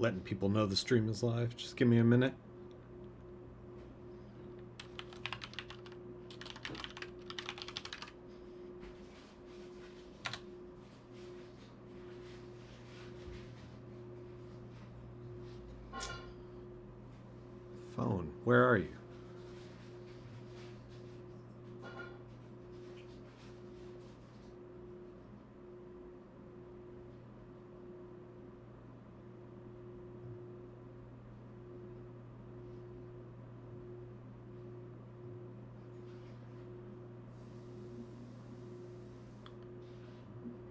letting people know the stream is live. Just give me a minute. Phone, where are you?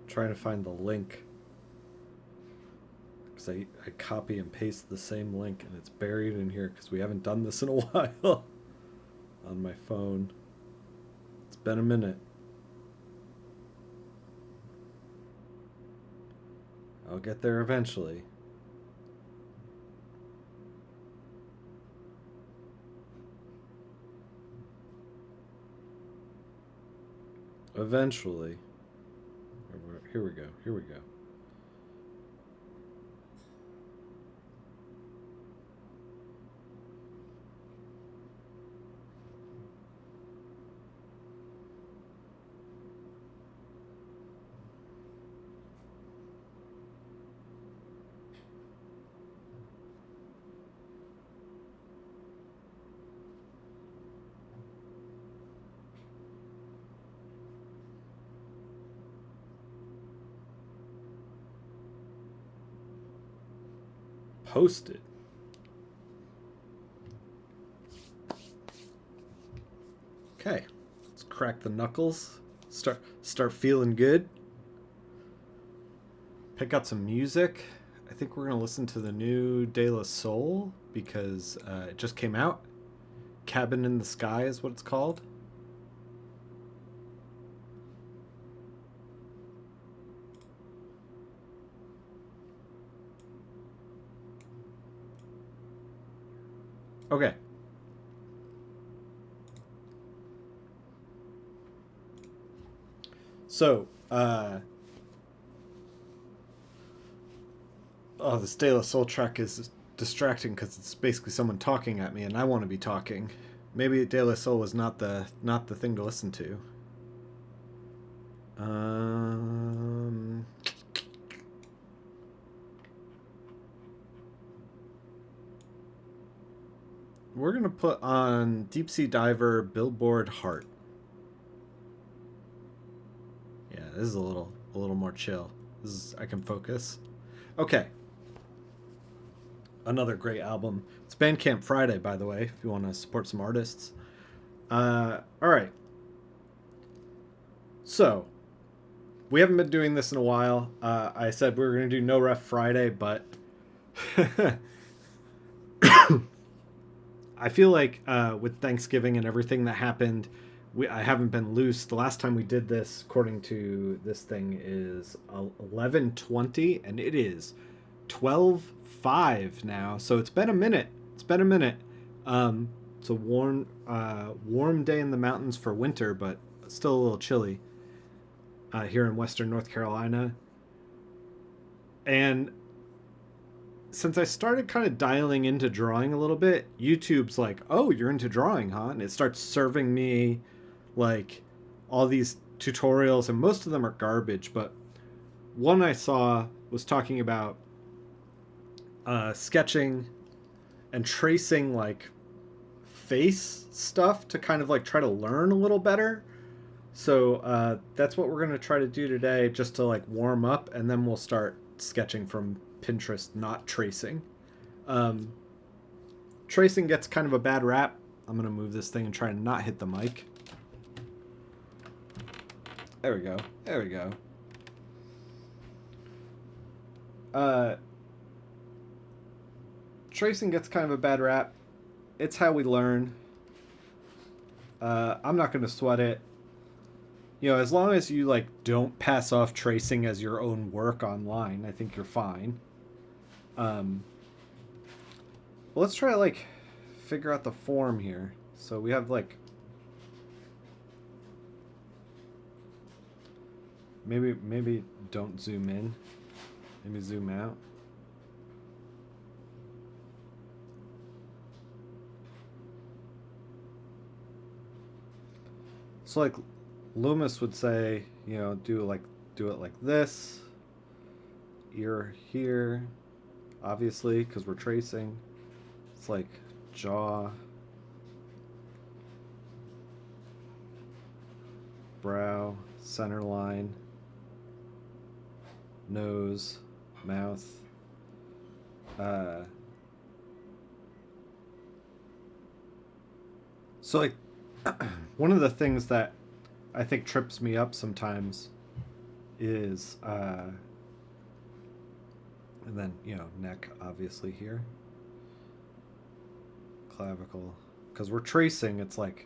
Trying to find the link because I copy and paste the same link and it's buried in here because we haven't done this in a while on my phone. It's been a minute. I'll get there eventually. Eventually. Here we go. Here we go. Posted. Okay, let's crack the knuckles. Start feeling good. Pick out some music. I think we're gonna listen to the new De La Soul because it just came out. Cabin in the Sky is what it's called. Okay. So, oh, this De La Soul track is distracting because it's basically someone talking at me, and I want to be talking. Maybe De La Soul was not the thing to listen to. We're gonna put on Deep Sea Diver Billboard Heart. Yeah, this is a little more chill. This is, I can focus. Okay. Another great album. It's Bandcamp Friday, by the way, if you want to support some artists. All right. So, we haven't been doing this in a while. I said we were going to do No Ref Friday, but I feel like with Thanksgiving and everything that happened, I haven't been loose. The last time we did this, according to this thing, is 11/20, and it is 12/5 now. So it's been a minute. It's been a minute. It's a warm day in the mountains for winter, but still a little chilly here in Western North Carolina. And since I started kind of dialing into drawing a little bit, YouTube's like, "Oh, you're into drawing, huh?" And it starts serving me like all these tutorials, and most of them are garbage, but one I saw was talking about sketching and tracing like face stuff to kind of like try to learn a little better. So that's what we're going to try to do today, just to like warm up, and then we'll start sketching from Pinterest, not tracing. Tracing gets kind of a bad rap. I'm going to move this thing and try and not hit the mic. There we go. There we go. Tracing gets kind of a bad rap. It's how we learn. I'm not going to sweat it. You know, as long as you like don't pass off tracing as your own work online, I think you're fine. Well, let's try to like figure out the form here. So we have like maybe don't zoom in. Maybe zoom out. So like Loomis would say, do it like this, ear here, obviously, because we're tracing. It's like jaw, brow, center line, nose, mouth. Uh, so like one of the things that I think trips me up sometimes is and then neck obviously here, clavicle, because we're tracing. It's like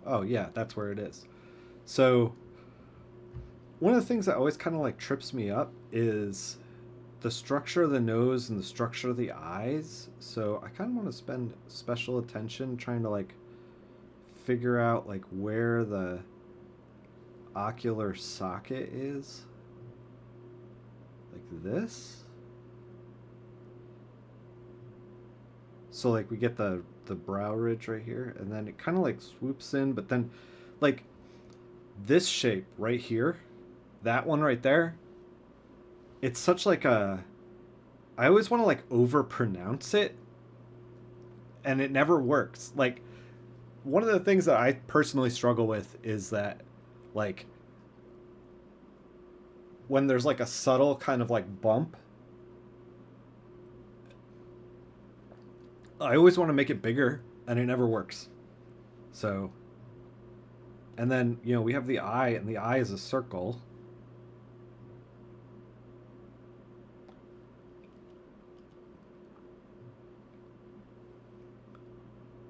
oh yeah, that's where it is. So one of the things that always kind of like trips me up is the structure of the nose and the structure of the eyes. So I kind of want to spend special attention trying to like figure out like where the ocular socket is. Like this. So like we get the brow ridge right here, and then it kind of like swoops in, but then like this shape right here, that one right there, it's such like a, I always want to like over pronounce it, and it never works. Like one of the things that I personally struggle with is that like when there's like a subtle kind of like bump, I always want to make it bigger and it never works. So, and then, we have the eye, and the eye is a circle.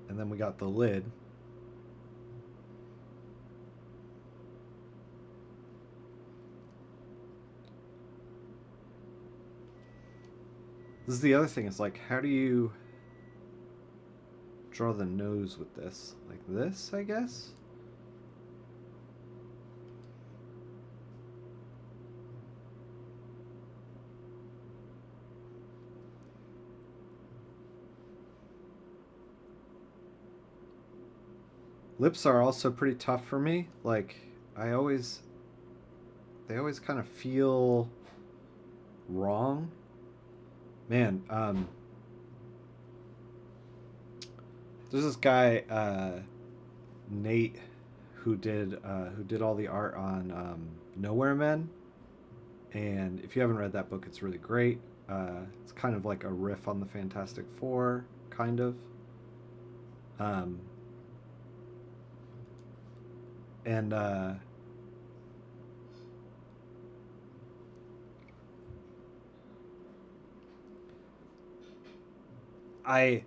And then we got the lid. This is the other thing. It's like, how do you draw the nose with this? Like this, I guess? Lips are also pretty tough for me. Like, I always, they always kind of feel wrong. Man, there's this guy, Nate, who did all the art on Nowhere Men, and if you haven't read that book, it's really great. It's kind of like a riff on the Fantastic Four, kind of. Um, and I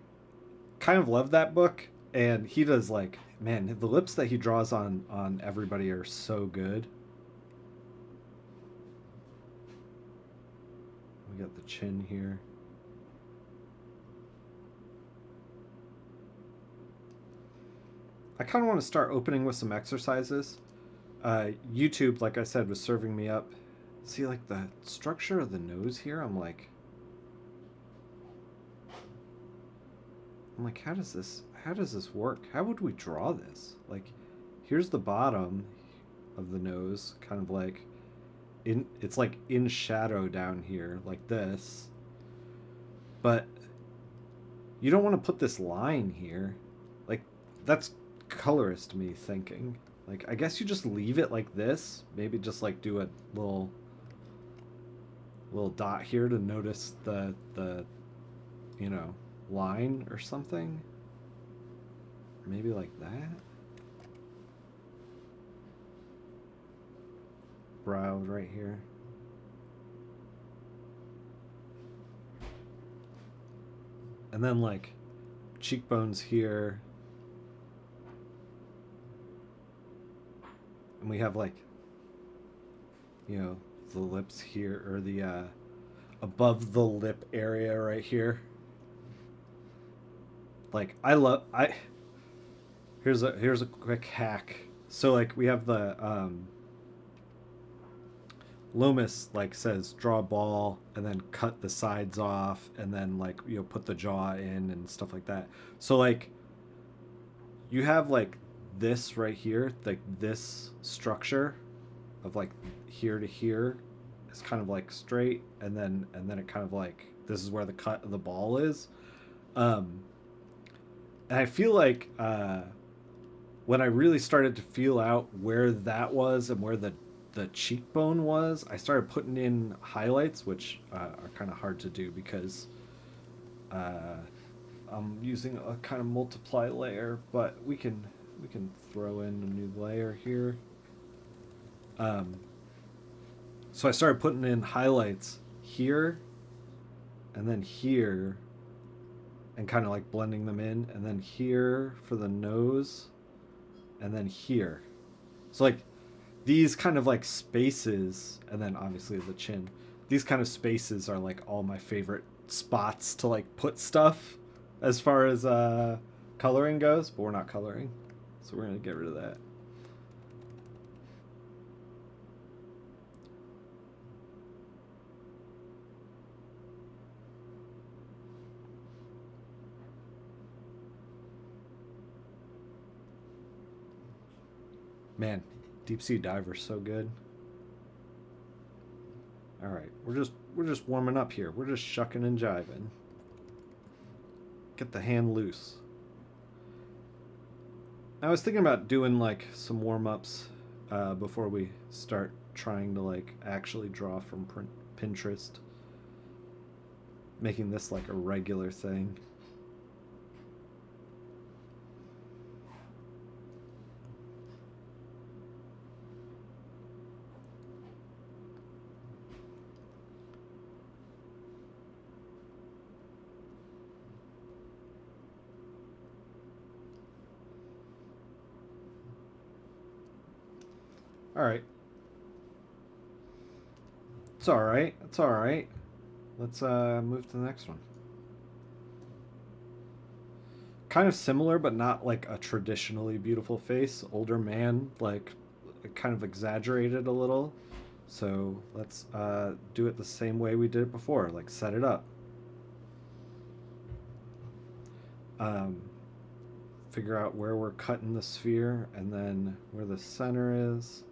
kind of love that book, and he does like, man, the lips that he draws on everybody are so good. We got the chin here. I kind of want to start opening with some exercises. YouTube, like I said, was serving me up. See, like the structure of the nose here, I'm like, how does this work? How would we draw this? Like, here's the bottom of the nose, kind of like it's like in shadow down here, like this. But you don't want to put this line here. Like, that's colorist me thinking. Like, I guess you just leave it like this. Maybe just like do a little dot here to notice the you know line or something. Maybe like that. Brow right here. And then like cheekbones here. And we have like the lips here, or the above the lip area right here. Like I here's a quick hack. So like we have the Loomis like says draw a ball and then cut the sides off and then like put the jaw in and stuff like that. So like you have like this right here, like this structure of like here to here is kind of like straight, and then it kind of like this is where the cut of the ball is. Um, and I feel like when I really started to feel out where that was and where the cheekbone was, I started putting in highlights, which are kind of hard to do because uh, I'm using a kind of multiply layer, but we can throw in a new layer here. Um, so I started putting in highlights here and then here and kind of like blending them in, and then here for the nose and then here. So like these kind of like spaces, and then obviously the chin. These kind of spaces are like all my favorite spots to like put stuff as far as coloring goes, but we're not coloring. So we're going to get rid of that. Man, deep sea diver's so good. All right, we're just warming up here. We're just shucking and jiving. Get the hand loose. I was thinking about doing like some warm ups before we start trying to like actually draw from Pinterest, making this like a regular thing. All right. It's all right. It's all right. Let's move to the next one. Kind of similar, but not like a traditionally beautiful face. Older man, like kind of exaggerated a little. So let's do it the same way we did it before. Like set it up. Um, Figure out where we're cutting the sphere, and then where the center is.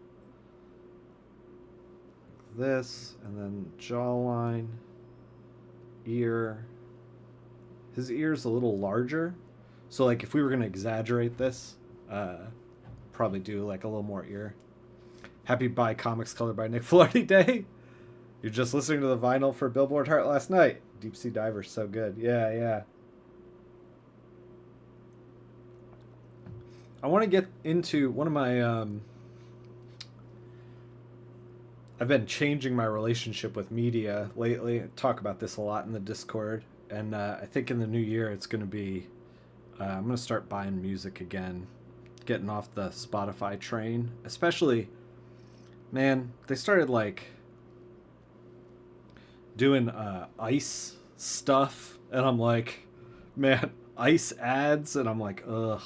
This, and then jawline, ear. His ear's a little larger, so like if we were gonna exaggerate this, probably do like a little more ear. Happy Buy Comics Colored by Nick Filardi Day. You're just listening to the vinyl for Billboard Heart last night. Deep Sea Diver's so good. Yeah, yeah. I want to get into one of my I've been changing my relationship with media lately. I talk about this a lot in the Discord, and I think in the new year it's going to be. I'm going to start buying music again, getting off the Spotify train. Especially, man, they started like doing ice stuff, and I'm like, man, ice ads, and I'm like, ugh,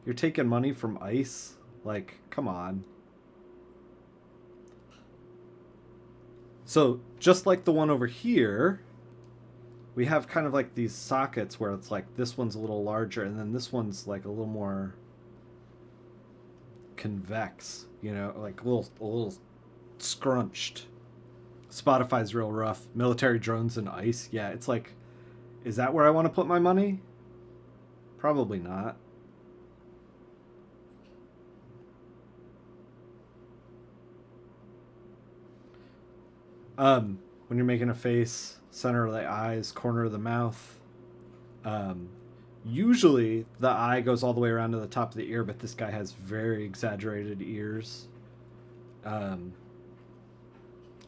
you're taking money from ice? Like, come on. So just like the one over here, we have kind of like these sockets where it's like this one's a little larger and then this one's like a little more convex, like a little scrunched. Spotify's real rough. Military drones and ice. Yeah, it's like, is that where I want to put my money? Probably not. When you're making a face, center of the eyes, corner of the mouth, um, usually the eye goes all the way around to the top of the ear, but this guy has very exaggerated ears. Um,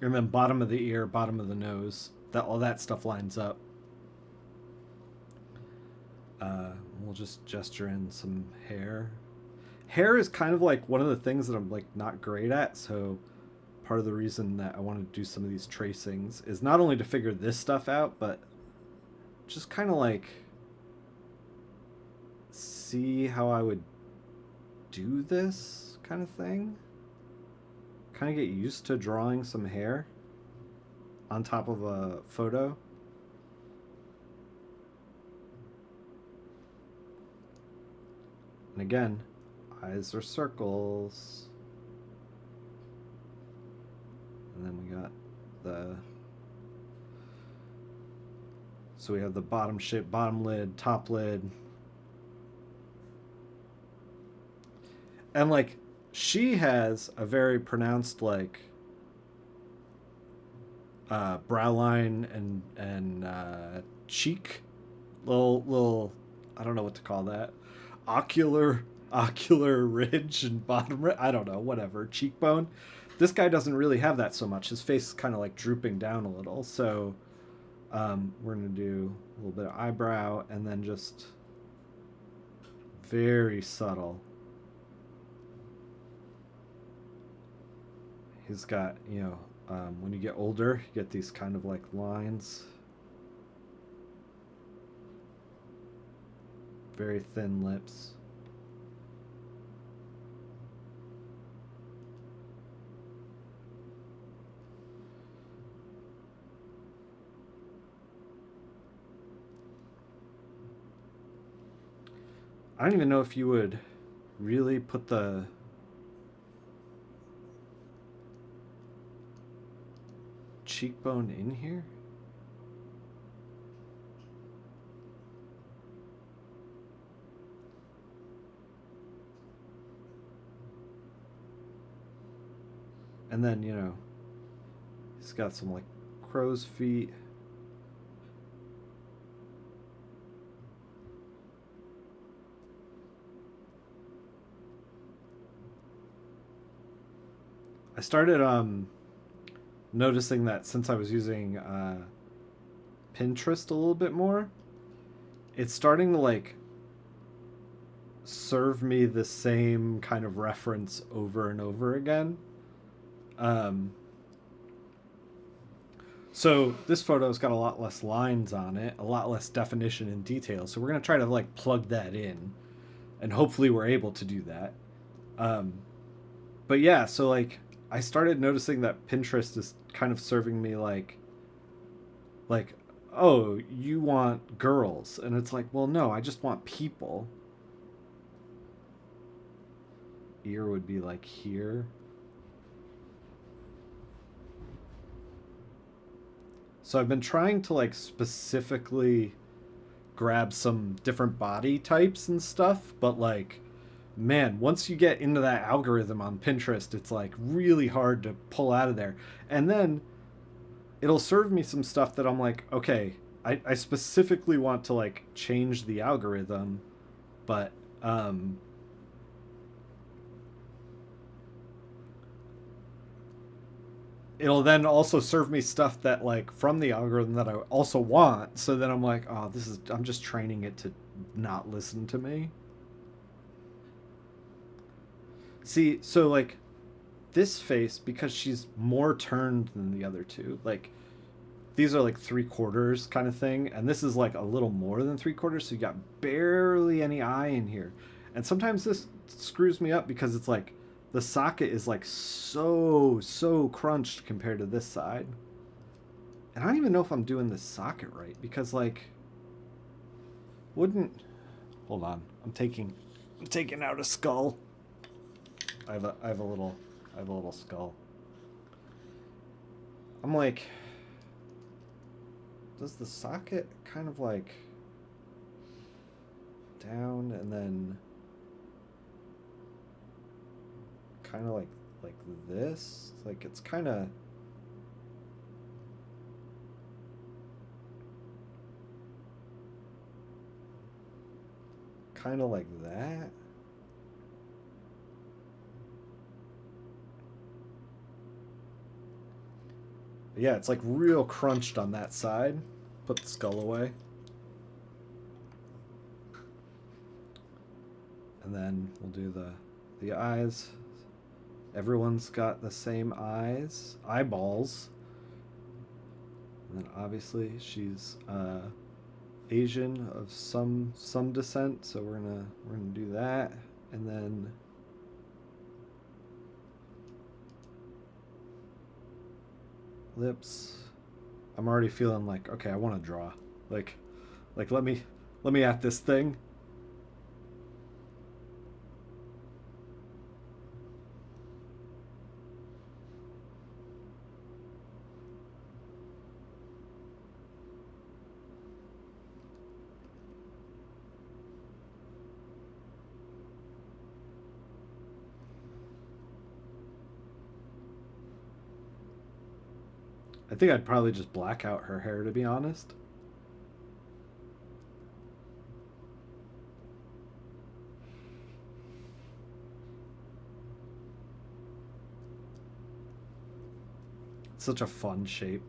and then bottom of the ear, bottom of the nose, that all that stuff lines up. We'll just gesture in some hair. Hair is kind of like one of the things that I'm like not great at, so part of the reason that I want to do some of these tracings is not only to figure this stuff out, but just kind of like see how I would do this kind of thing. Kind of get used to drawing some hair on top of a photo. And again, eyes are circles. And then we got the... So we have the bottom shape, bottom lid, top lid. And like, she has a very pronounced like brow line and cheek, little I don't know what to call that, ocular ridge and bottom I don't know, whatever, cheekbone. This guy doesn't really have that so much. His face is kind of like drooping down a little. So we're gonna do a little bit of eyebrow and then just very subtle. He's got, you know, when you get older, you get these kind of like lines. Very thin lips. I don't even know if you would really put the cheekbone in here. And then, you know, he's got some like crow's feet. I started noticing that since I was using Pinterest a little bit more, it's starting to like serve me the same kind of reference over and over again. Um, so this photo's got a lot less lines on it, a lot less definition and detail. So we're gonna try to like plug that in, and hopefully we're able to do that. Um, but yeah, so like I started noticing that Pinterest is kind of serving me like, oh, you want girls, and it's like, well, no, I just want people. Ear would be like here. So I've been trying to like specifically grab some different body types and stuff, but like, man, once you get into that algorithm on Pinterest, it's like really hard to pull out of there. And then it'll serve me some stuff that I'm like, okay, I specifically want to like change the algorithm, but it'll then also serve me stuff that like from the algorithm that I also want. So then I'm like, oh, this is, I'm just training it to not listen to me. See, so like this face, because she's more turned than the other two, like these are like 3/4 kind of thing, and this is like a little more than 3/4, so you got barely any eye in here. And sometimes this screws me up because it's like the socket is like so crunched compared to this side. And I don't even know if I'm doing this socket right, because like wouldn't, hold on, I'm taking out a skull. I have a little skull. I'm like, does the socket kind of like down and then kind of like this? Like it's kind of like that. Yeah, it's like real crunched on that side. Put the skull away. And then we'll do the eyes. Everyone's got the same eyeballs. And then obviously she's Asian of some descent, so we're gonna do that. And then lips. I'm already feeling like, okay, I want to draw. Like let me at this thing. I think I'd probably just black out her hair, to be honest. It's such a fun shape.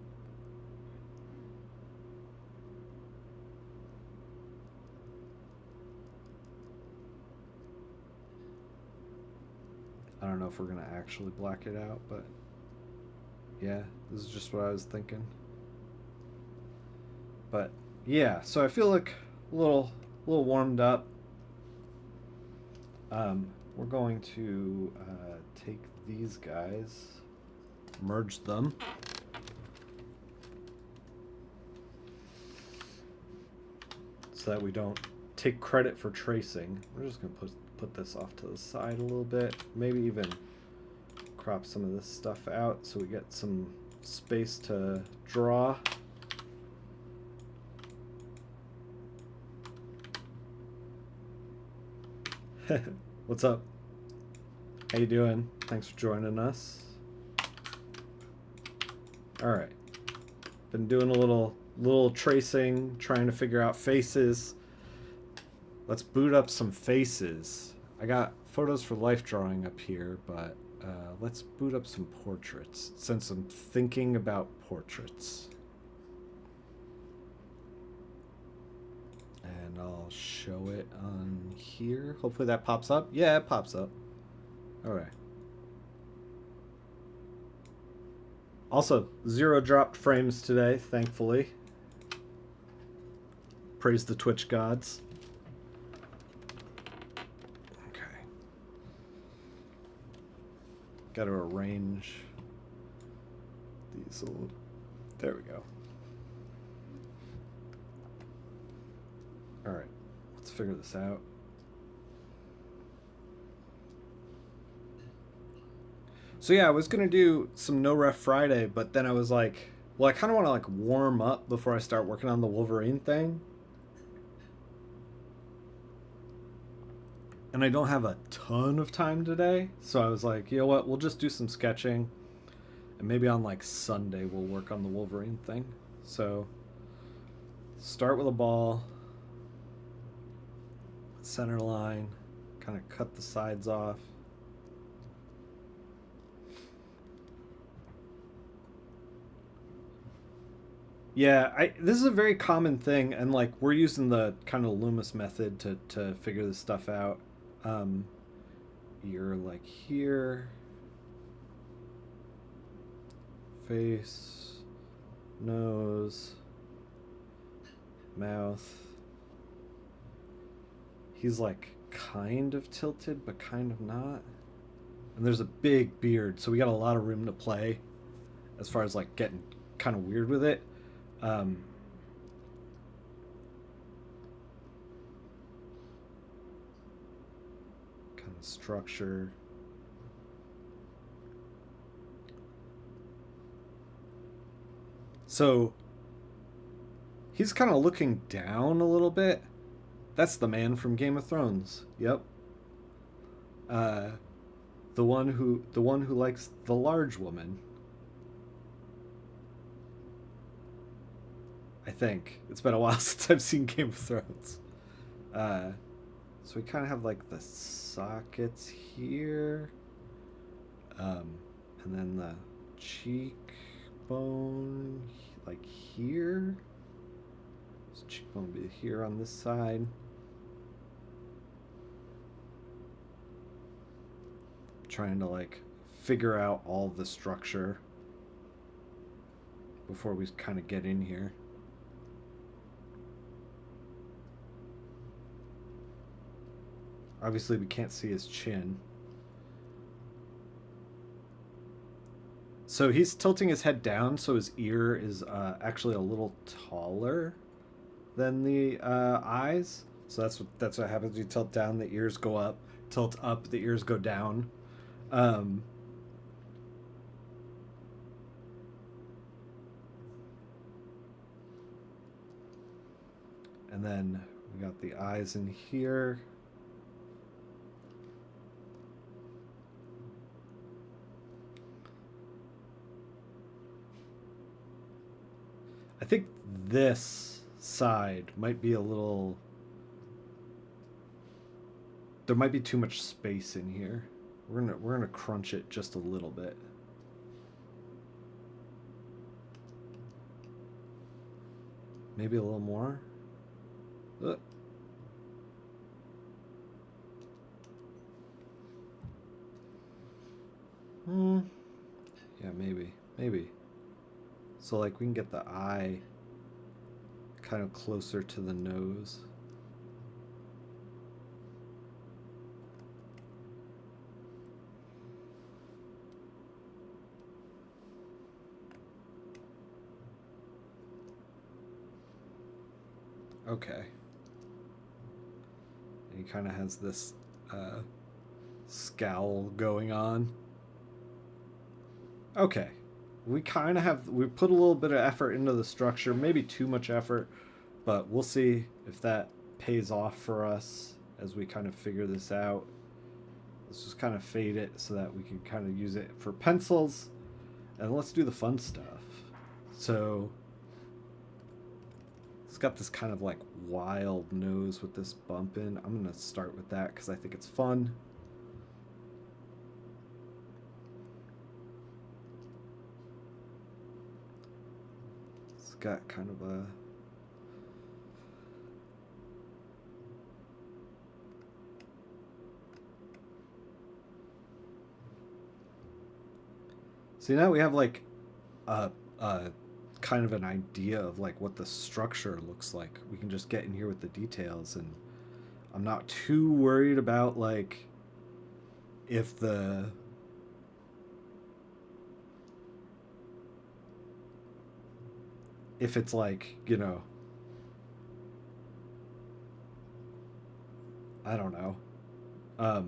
I don't know if we're going to actually black it out, but yeah, this is just what I was thinking. But yeah, so I feel like a little warmed up. We're going to take these guys, merge them. So that we don't take credit for tracing. We're just going to put this off to the side a little bit. Maybe even crop some of this stuff out so we get some space to draw. What's up? How you doing? Thanks for joining us. All right. Been doing a little tracing, trying to figure out faces. Let's boot up some faces. I got photos for life drawing up here, but let's boot up some portraits since I'm thinking about portraits. And I'll show it on here. Hopefully that pops up. Yeah, it pops up. All right. Also, 0 dropped frames today, thankfully. Praise the Twitch gods. Okay. Got to arrange these a little. There we go. All right. Let's figure this out. So yeah, I was gonna do some No Ref Friday, but then I was like, well, I kind of want to like warm up before I start working on the Wolverine thing. And I don't have a ton of time today, so I was like, you know what, we'll just do some sketching, and maybe on like Sunday we'll work on the Wolverine thing. So start with a ball, center line, kind of cut the sides off. Yeah, this is a very common thing, and like we're using the kind of Loomis method to figure this stuff out. You're like here, face, nose, mouth. He's like kind of tilted, but kind of not. And there's a big beard, so we got a lot of room to play as far as like getting kind of weird with it. Kind of structure. So he's kind of looking down a little bit. That's the man from Game of Thrones. Yep. The one who likes the large woman. I think it's been a while since I've seen Game of Thrones. So we kind of have like the sockets here, and then the cheekbone like here. So cheekbone be here on this side. Trying to like figure out all the structure before we kind of get in here. Obviously, we can't see his chin. So he's tilting his head down, so his ear is actually a little taller than the eyes. So that's what happens. You tilt down, the ears go up. Tilt up, the ears go down. And then we got the eyes in here. I think this side might be a little... There might be too much space in here. We're gonna crunch it just a little bit. Maybe a little more. Yeah, maybe. So like we can get the eye kind of closer to the nose. Okay. And he kind of has this scowl going on. Okay. We kind of have... We put a little bit of effort into the structure. Maybe too much effort. But we'll see if that pays off for us as we kind of figure this out. Let's just kind of fade it so that we can kind of use it for pencils. And let's do the fun stuff. So... It's got this kind of like wild nose with this bump in. I'm going to start with that because I think it's fun. It's got kind of a... See, now we have like a kind of an idea of like what the structure looks like. We can just get in here with the details, and I'm not too worried about like if it's like, you know, I don't know. I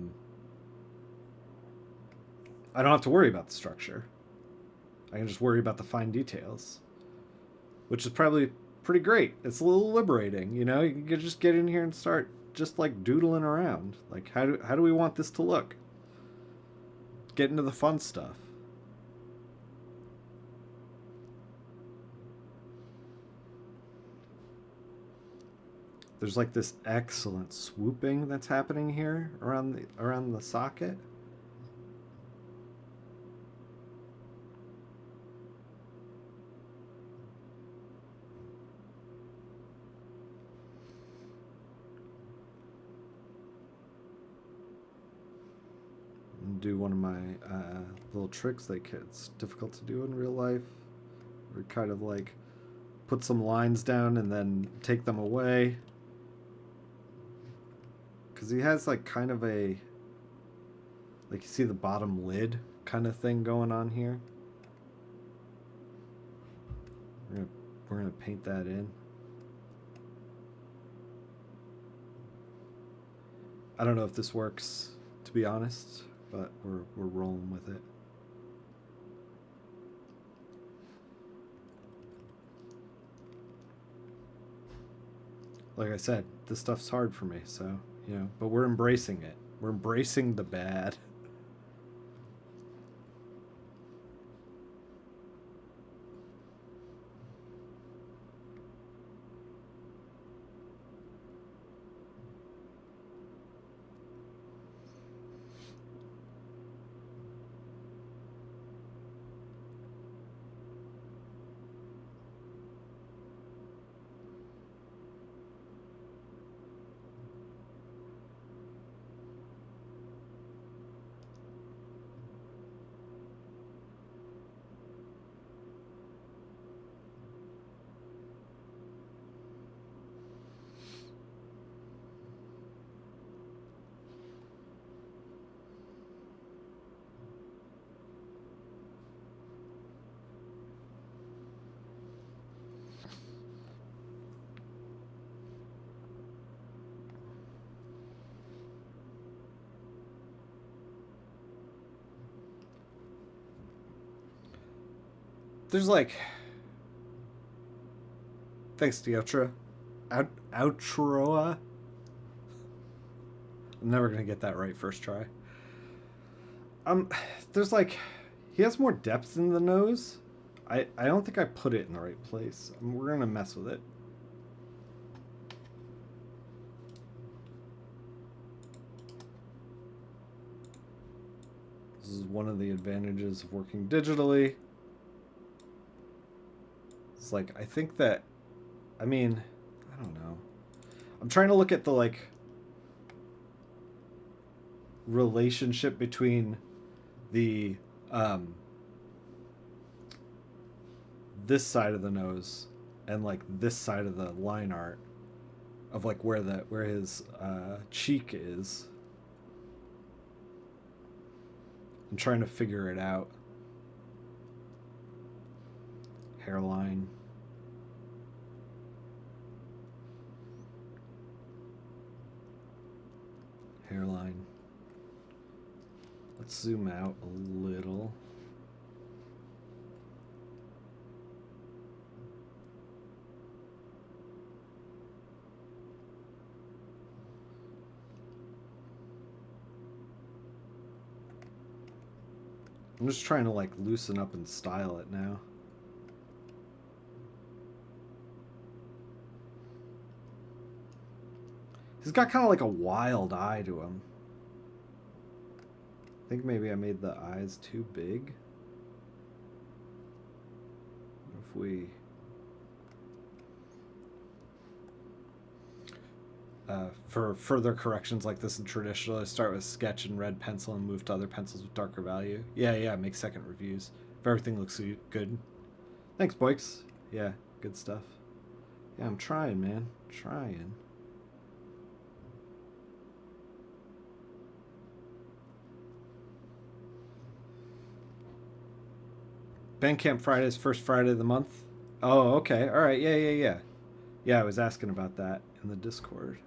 don't have to worry about the structure. I can just worry about the fine details, which is probably pretty great. It's a little liberating, you know? You can just get in here and start just like doodling around. Like, how do we want this to look? Get into the fun stuff. There's like this excellent swooping that's happening here around the socket. Do one of my little tricks that it's difficult to do in real life. Or kind of like put some lines down and then take them away. Because he has like kind of a... Like you see the bottom lid kind of thing going on here. We're gonna paint that in. I don't know if this works, to be honest, but we're rolling with it. Like I said, this stuff's hard for me, so, you know, but we're embracing it. We're embracing the bad. There's like... Thanks, Diotra. Outroa? I'm never gonna get that right first try. There's like... He has more depth in the nose. I don't think I put it in the right place. We're gonna mess with it. This is one of the advantages of working digitally. It's like, I think that, I mean, I don't know. I'm trying to look at the like relationship between the this side of the nose and like this side of the line art of like where his cheek is. I'm trying to figure it out. Hairline. Hairline. Let's zoom out a little. I'm just trying to like loosen up and style it now. He's got kind of like a wild eye to him. I think maybe I made the eyes too big. If we for further corrections like this in traditional, I start with sketch and red pencil and move to other pencils with darker value. Yeah, make second reviews. If everything looks good. Thanks, Boix. Yeah, good stuff. Yeah, I'm trying, man. Trying. Bandcamp Friday is first Friday of the month. Oh, okay. All right. Yeah. Yeah, I was asking about that in the Discord.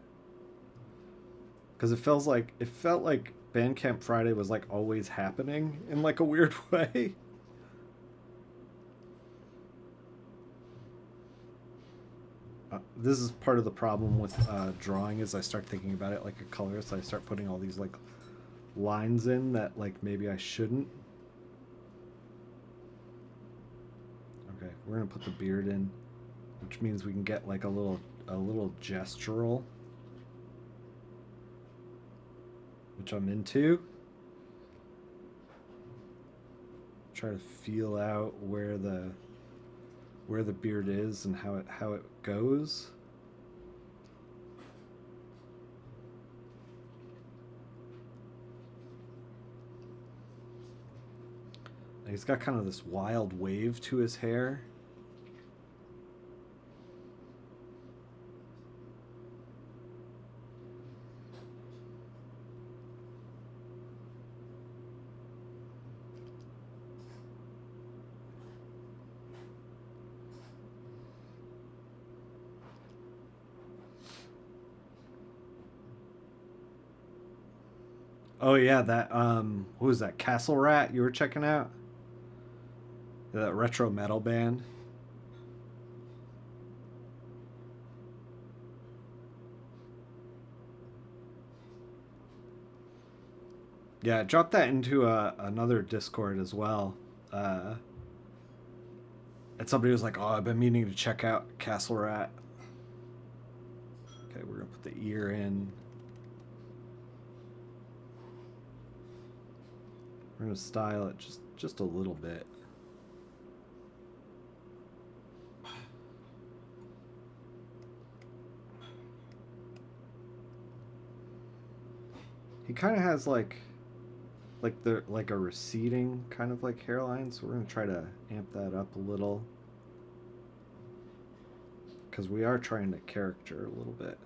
Because it felt like Bandcamp Friday was like always happening in like a weird way. This is part of the problem with drawing is I start thinking about it like a colorist. I start putting all these like lines in that like maybe I shouldn't. Okay, we're gonna put the beard in, which means we can get like a little gestural, which I'm into. Try to feel out where the beard is and how it goes. And he's got kind of this wild wave to his hair. Oh yeah, that what was that, Castle Rat you were checking out? That retro metal band. Yeah, drop that into another Discord as well. And somebody was like, "Oh, I've been meaning to check out Castle Rat." Okay, we're gonna put the ear in. We're gonna style it just a little bit. He kind of has like a receding kind of like hairline, so we're gonna try to amp that up a little because we are trying to character a little bit.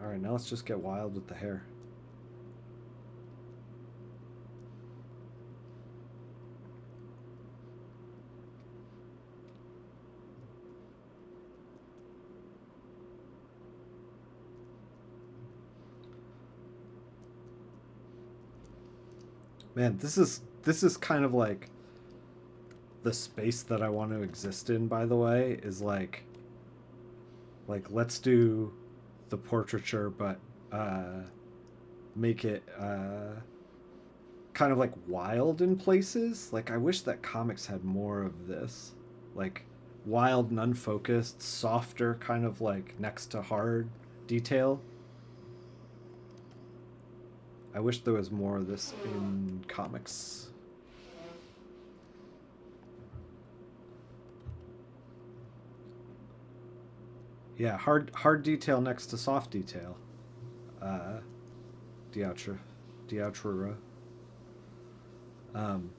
All right, now let's just get wild with the hair. Man, this is kind of like the space that I want to exist in, by the way, is like let's do the portraiture but make it kind of like wild in places. Like I wish that comics had more of this. Like wild and unfocused, softer kind of like next to hard detail. I wish there was more of this in comics. Yeah, hard detail next to soft detail. Uh, Diatra, Diatra. Um,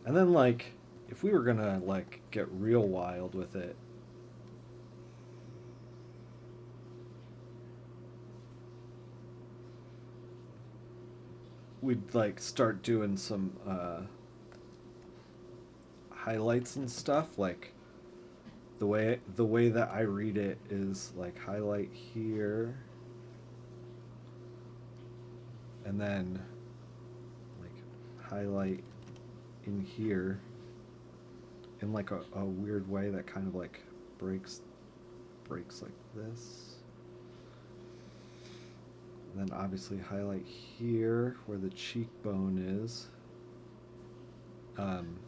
and then like, if we were gonna like get real wild with it, we'd like start doing some highlights and stuff. Like the way that I read it is like highlight here, and then like highlight in here in like a weird way that kind of like breaks like this. And then obviously highlight here where the cheekbone is. Um,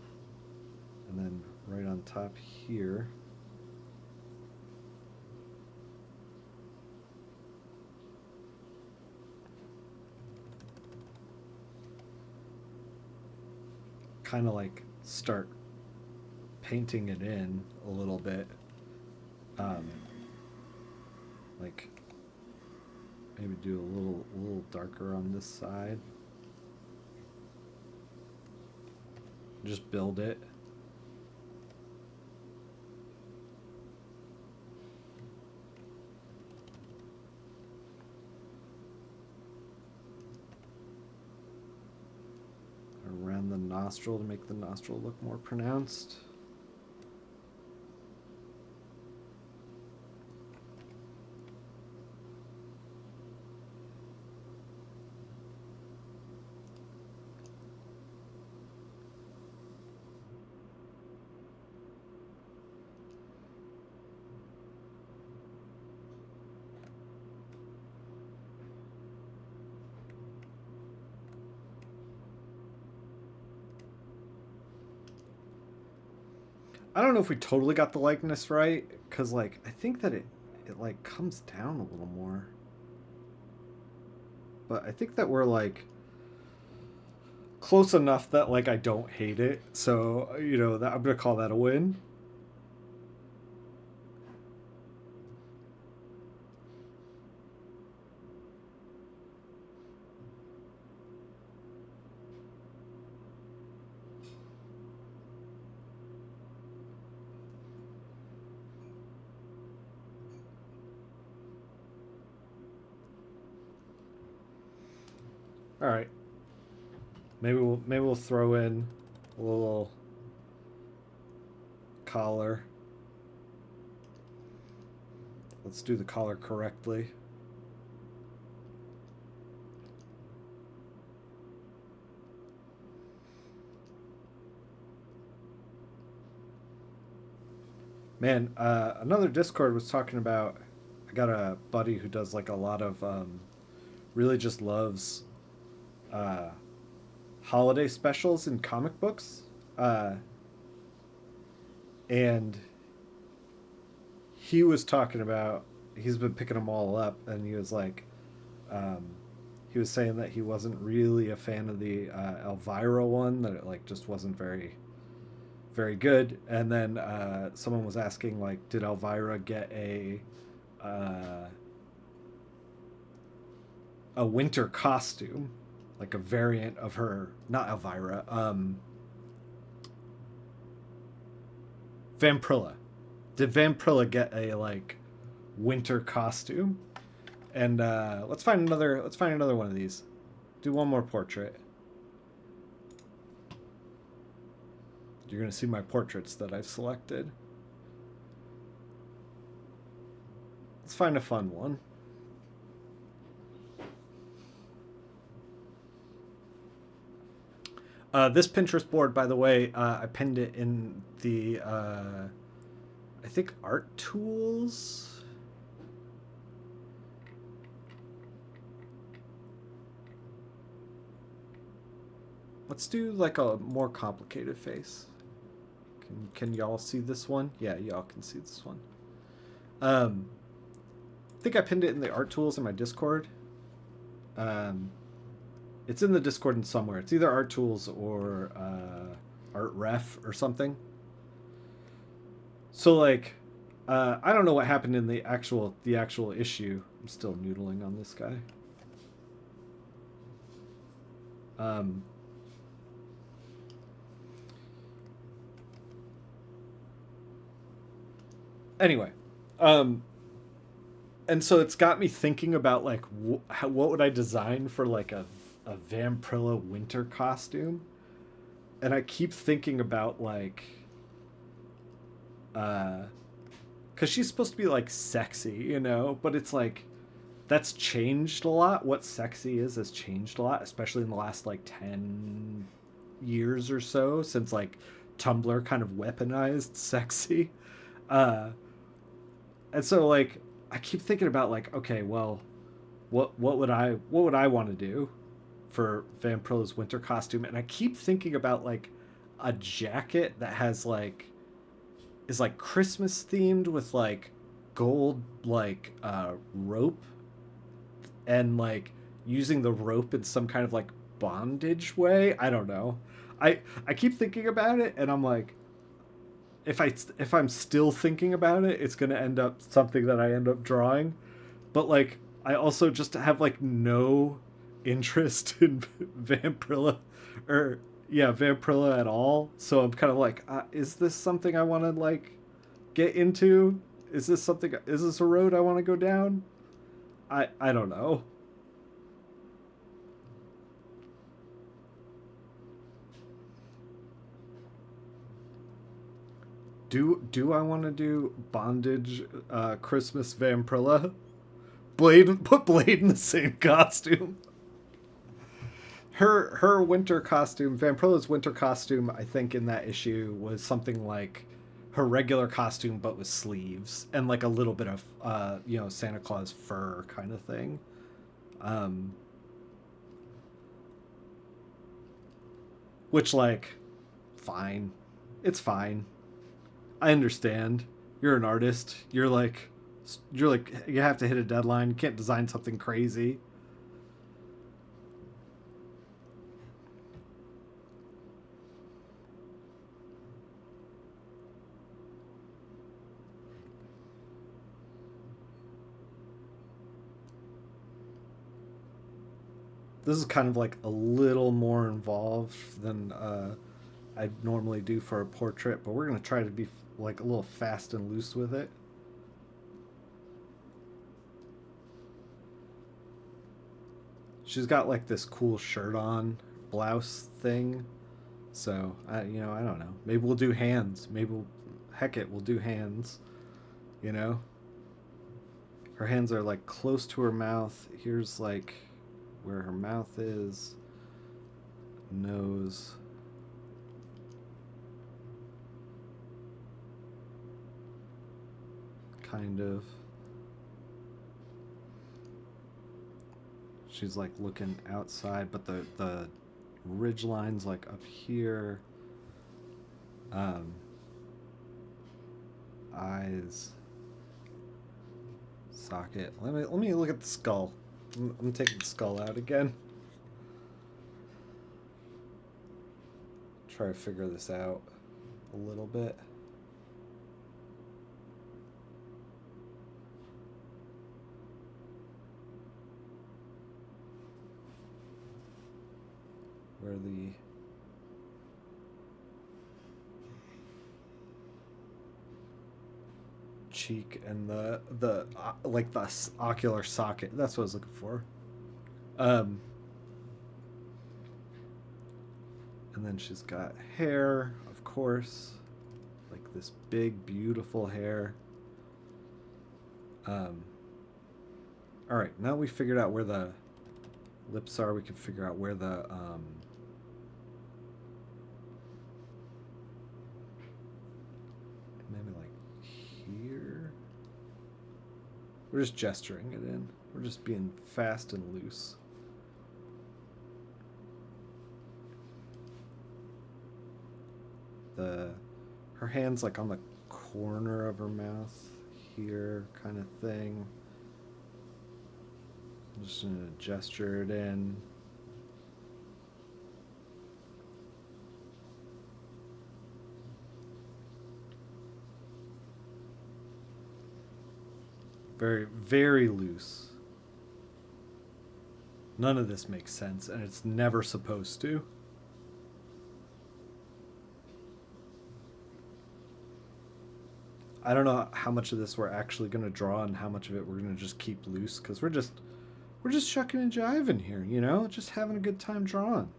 and then right on top here. Kind of like start painting it in a little bit. Um, like maybe do a little darker on this side. Just build it. Around the nostril to make the nostril look more pronounced. I don't know if we totally got the likeness right, because like I think that it like comes down a little more. But I think that we're like close enough that like I don't hate it. So that I'm gonna call that a win. All right, maybe we'll throw in a little collar. Let's do the collar correctly. Man, another Discord was talking about. I got a buddy who does like a lot of really just loves uh, holiday specials in comic books, and he was talking about he's been picking them all up, and he was like, um, he was saying that he wasn't really a fan of the Elvira one, that it like just wasn't very good. And then someone was asking like, did Elvira get uh, a winter costume, like a variant of her, not Elvira, Vampirilla. Did Vampirilla get a like winter costume? And let's find another one of these. Do one more portrait. You're gonna see my portraits that I've selected. Let's find a fun one. This Pinterest board, by the way, I pinned it in the I think art tools. Let's do like a more complicated face. Can y'all see this one? Yeah, y'all can see this one. Um, I think I pinned it in the art tools in my Discord. Um, it's in the Discord in somewhere. It's either art tools or art ref or something. So like, I don't know what happened in the actual issue. I'm still noodling on this guy. Um, anyway, um, and so it's got me thinking about like what would I design for like a Vampirilla winter costume, and I keep thinking about like, uh, because she's supposed to be like sexy, but it's like that's changed a lot. What sexy is has changed a lot, especially in the last like 10 years or so since like Tumblr kind of weaponized sexy. Uh, and so like I keep thinking about like, okay, well, what would I want to do for Vampirilla's winter costume? And I keep thinking about like a jacket that has like is like Christmas themed with like gold like rope and like using the rope in some kind of like bondage way. I don't know. I keep thinking about it and I'm like if I'm still thinking about it, it's going to end up something that I end up drawing. But like I also just have like no interest in Vampirilla or yeah, Vampirilla at all. So I'm kind of like is this something I want to like get into? Is this a road I want to go down? I don't know. Do I want to do bondage Christmas Vampirilla? Put Blade in the same costume. Her winter costume, Vampirilla's winter costume, I think in that issue was something like her regular costume but with sleeves and like a little bit of Santa Claus fur kind of thing. Um which like fine. It's fine. I understand. You're an artist. You're like you have to hit a deadline. You can't design something crazy. This is kind of like a little more involved than I normally do for a portrait, but we're gonna try to be like a little fast and loose with it. She's got like this cool shirt on, blouse thing. So I don't know. Maybe we'll do hands. Heck it, we'll do hands. You know, her hands are like close to her mouth. Here's like where her mouth is, nose, kind of. She's like looking outside, but the ridge lines like up here. Um, eyes, socket. Let me look at the skull. I'm taking the skull out again. Try to figure this out a little bit. Where the cheek and the like the ocular socket. That's what I was looking for. Um, and then she's got hair, of course, like this big, beautiful hair. Um, all right, now we figured out where the lips are. We can figure out where the We're just gesturing it in. We're just being fast and loose. Her hand's like on the corner of her mouth here, kind of thing. I'm just gonna gesture it in. Very, very loose. None of this makes sense, and it's never supposed to. I don't know how much of this we're actually going to draw and how much of it we're going to just keep loose, because we're just shucking and jiving here, you know, just having a good time drawing.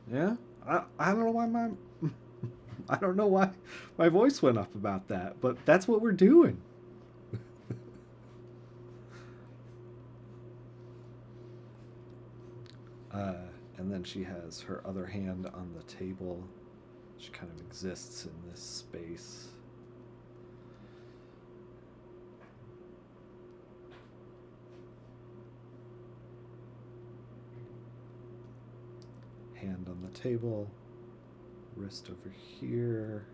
Yeah, I don't know why my I don't know why my voice went up about that, but that's what we're doing. And then she has her other hand on the table. She kind of exists in this space. Hand on the table, wrist over here.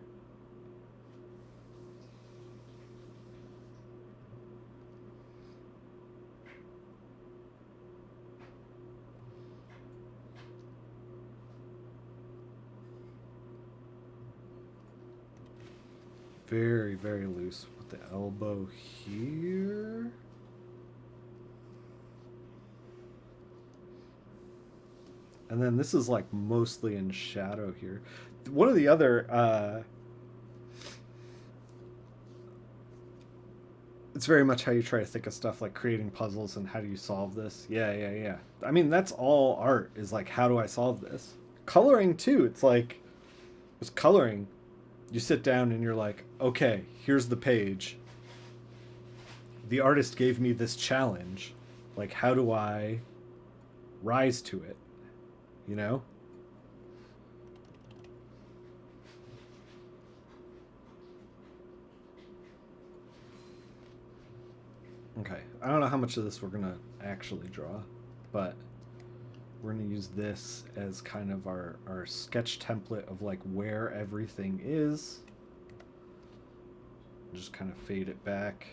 Very, very loose with the elbow here. And then this is like mostly in shadow here. One of the other, it's very much how you try to think of stuff like creating puzzles and how do you solve this. Yeah. I mean, that's all art is like, how do I solve this? Coloring too. It's like, with coloring, you sit down and you're like, okay, here's the page. The artist gave me this challenge. Like, how do I rise to it? You know? Okay, I don't know how much of this we're gonna actually draw, but we're gonna use this as kind of our sketch template of like where everything is. Just kind of fade it back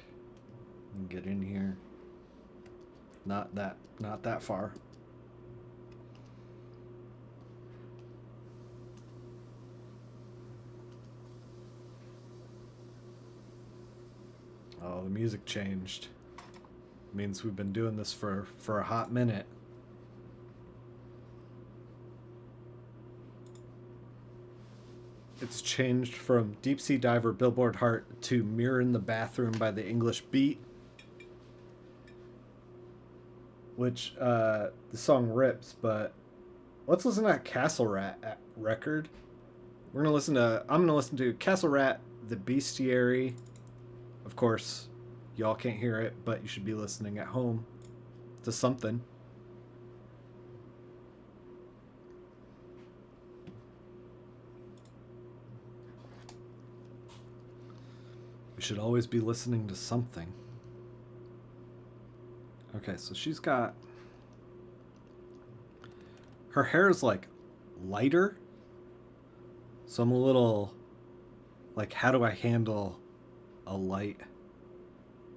and get in here. Not that far. Oh, the music changed. Means we've been doing this for a hot minute. It's changed from Deep Sea Diver, Billboard Heart to Mirror in the Bathroom by the English Beat. Which, the song rips, but let's listen to that Castle Rat record. I'm gonna listen to Castle Rat, The Bestiary. Of course, y'all can't hear it, but you should be listening at home to something. You should always be listening to something. Okay, so she's got... her hair is like lighter. So I'm a little like, how do I handle a light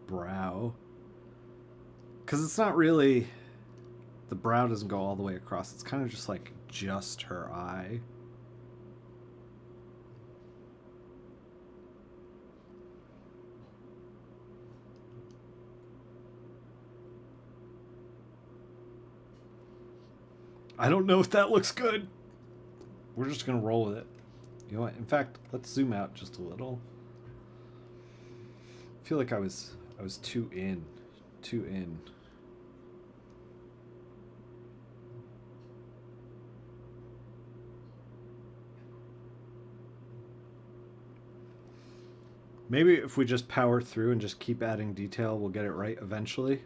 brow? Because it's not really... the brow doesn't go all the way across. It's kind of just like just her eye. I don't know if that looks good. We're just gonna roll with it. You know what? In fact, let's zoom out just a little. I feel like I was too in. Maybe if we just power through and just keep adding detail, we'll get it right eventually.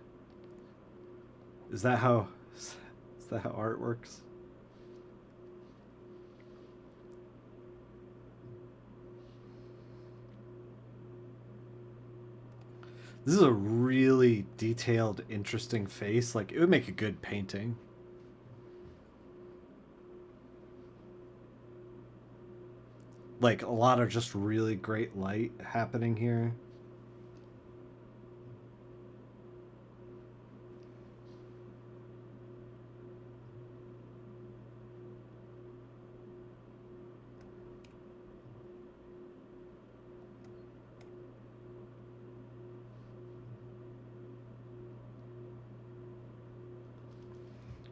Is that how art works? This is a really detailed, interesting face. Like, it would make a good painting. Like, a lot of just really great light happening here.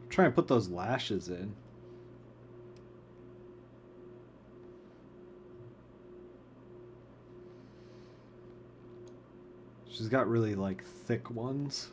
Try and put those lashes in. She's got really like thick ones.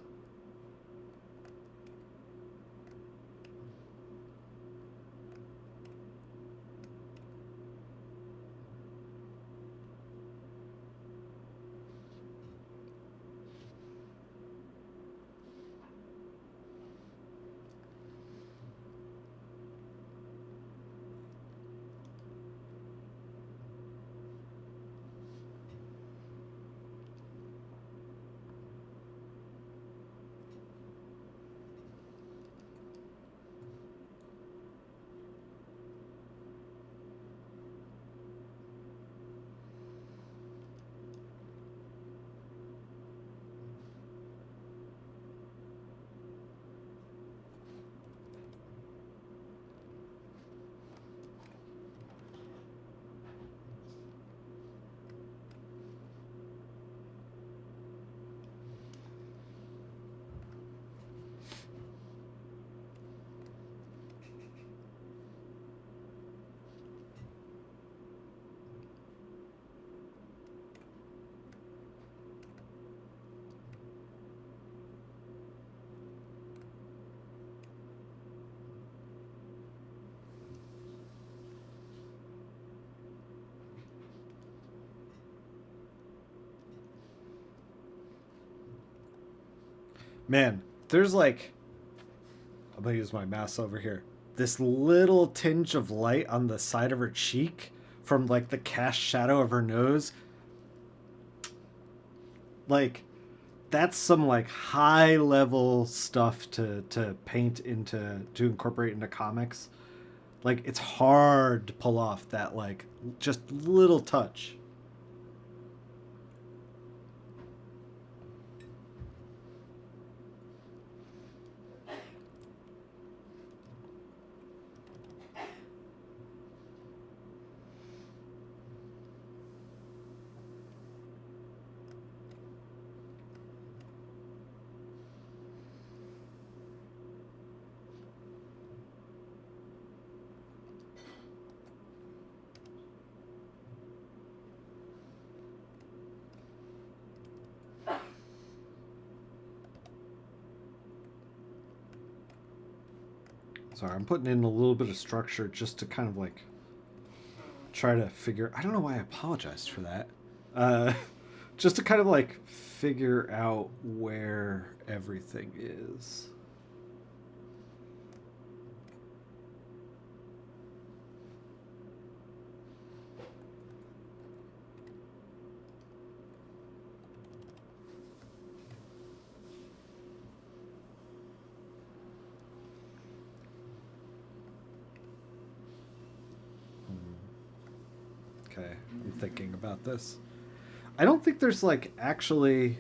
Man, there's like, I'm gonna use my mouse over here. This little tinge of light on the side of her cheek from like the cast shadow of her nose. Like, that's some like high level stuff to paint into, to incorporate into comics. Like, it's hard to pull off that like just little touch. Sorry, I'm putting in a little bit of structure just to kind of like try to figure. I don't know why I apologized for that. Uh, just to kind of like figure out where everything is. Okay, I'm thinking about this. I don't think there's like actually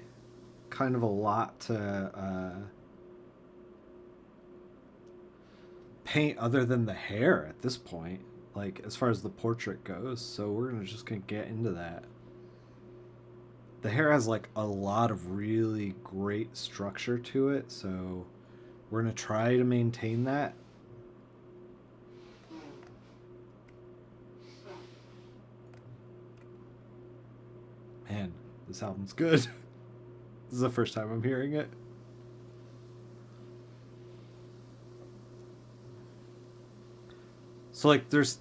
kind of a lot to paint other than the hair at this point, like as far as the portrait goes. So we're gonna get into that. The hair has like a lot of really great structure to it, so we're gonna try to maintain that. Man, this album's good. This is the first time I'm hearing it. So like there's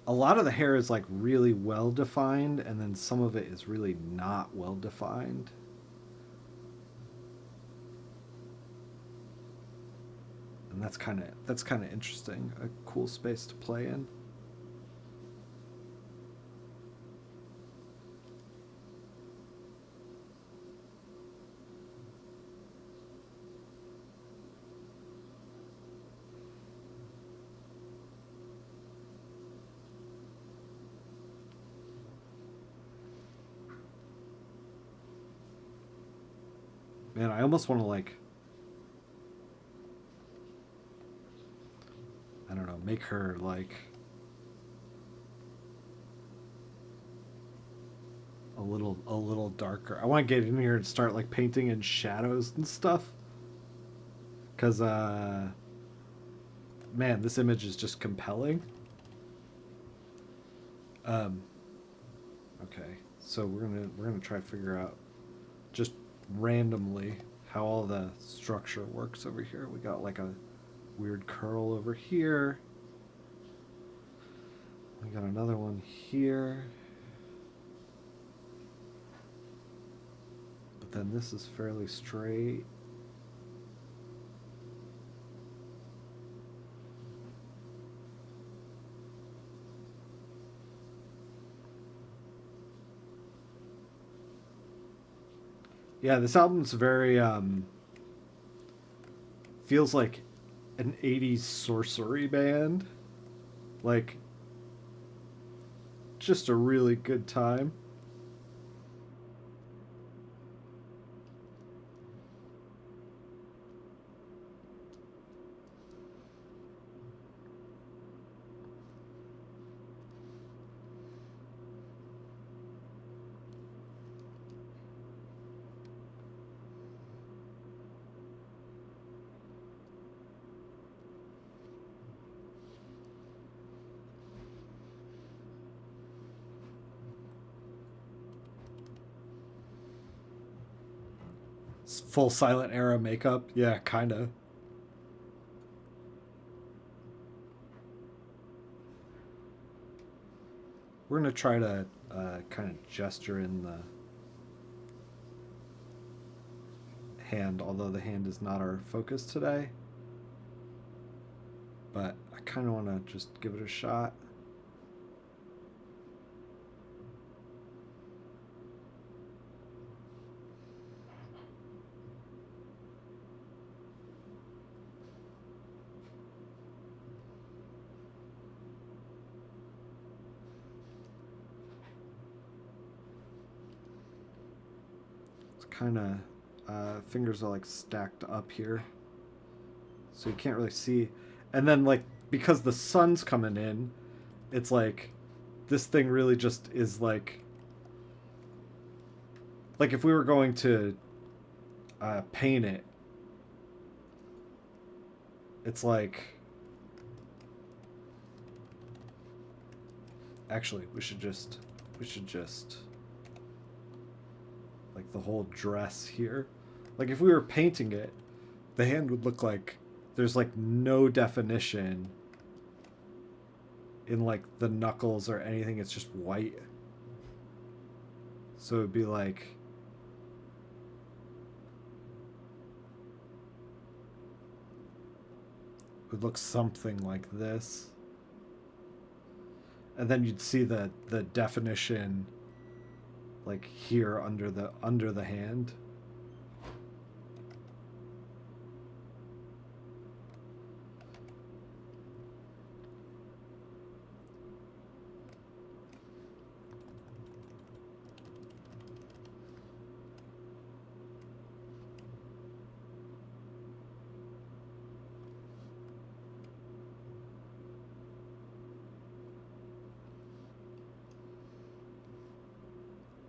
a lot of the hair is like really well defined, and then some of it is really not well defined. And that's kind of interesting. A cool space to play in. Man, I almost want to like, I don't know, make her like a little darker. I want to get in here and start like painting in shadows and stuff. Cause man, this image is just compelling. Um, okay, so we're gonna try to figure out just randomly how all the structure works over here. We got like a weird curl over here. We got another one here. But then this is fairly straight. Yeah, this album's very feels like an 80s sorcery band. Like just a really good time. Full silent era makeup. Yeah, kind of. We're going to try to kind of gesture in the hand, although the hand is not our focus today. But I kind of want to just give it a shot. It's kind of fingers are like stacked up here, so you can't really see. And then like because the sun's coming in, it's like this thing really just is like if we were going to paint it, it's like actually we should just like the whole dress here. Like if we were painting it, the hand would look like there's like no definition in like the knuckles or anything. It's just white. So it'd be like it would look something like this. And then you'd see the definition like here under the hand.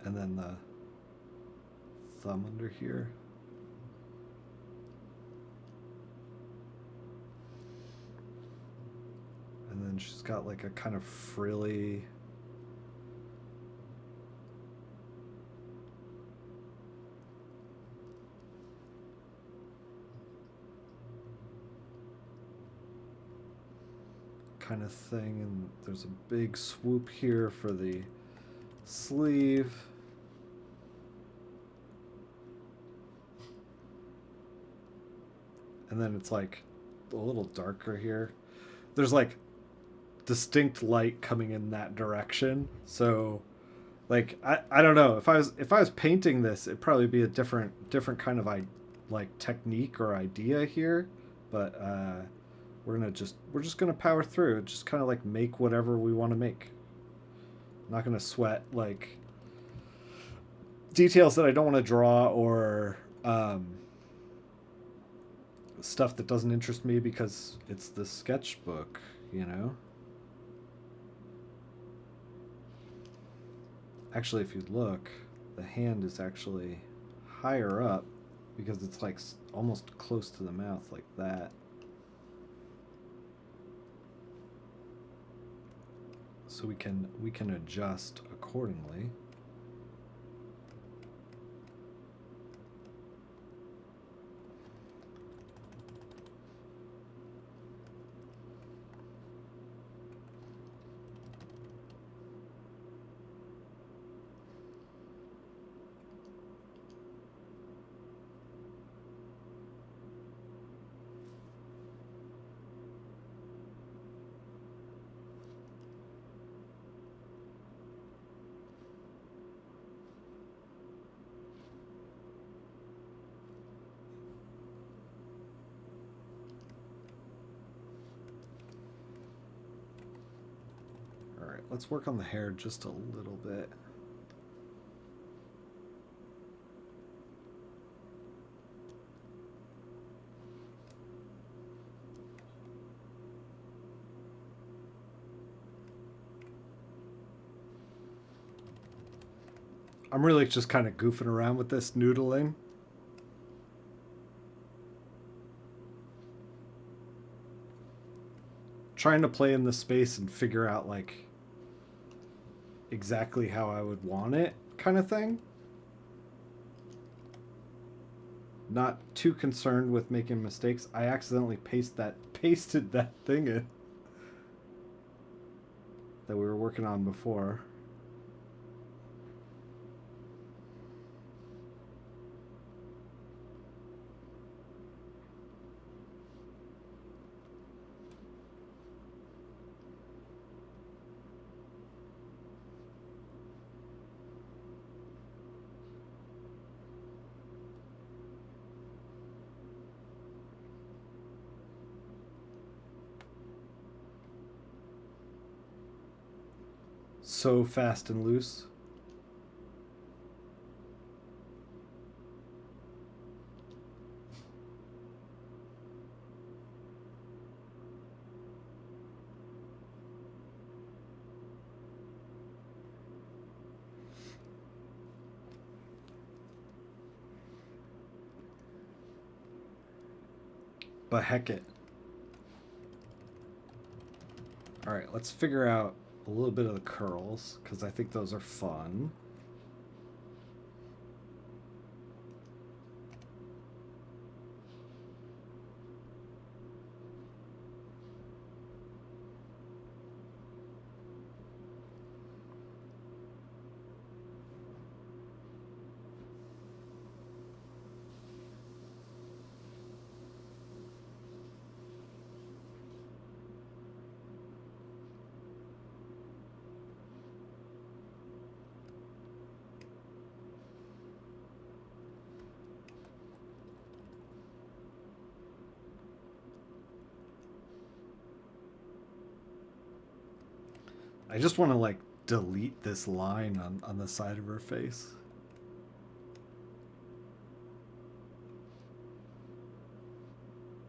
And then the thumb under here. And then she's got like a kind of frilly kind of thing, and there's a big swoop here for the sleeve. And then it's like a little darker here. There's like distinct light coming in that direction. So like I don't know, if I was painting this, it'd probably be a different kind of like technique or idea here, but we're just gonna power through, just kind of like make whatever we want to make. I'm not gonna sweat like details that I don't want to draw or Um, Stuff that doesn't interest me because it's the sketchbook, you know? Actually, if you look, the hand is actually higher up because it's like almost close to the mouth, like that. So we can adjust accordingly. All right, let's work on the hair just a little bit. I'm really just kind of goofing around with this noodling. Trying to play in the space and figure out like exactly how I would want it kind of thing. Not too concerned with making mistakes. I accidentally pasted that thing in that we were working on before. So fast and loose. But heck it. All right, let's figure out a little bit of the curls because I think those are fun. I just want to like delete this line on the side of her face.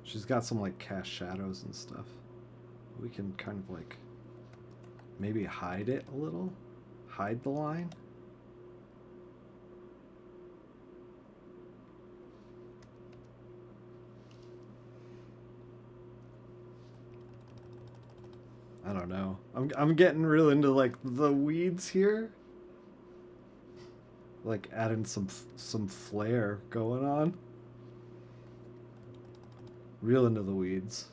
She's got some like cast shadows and stuff. We can kind of like maybe hide it a little. Hide the line. I don't know. I'm getting real into like the weeds here. Like adding some flair going on. Real into the weeds.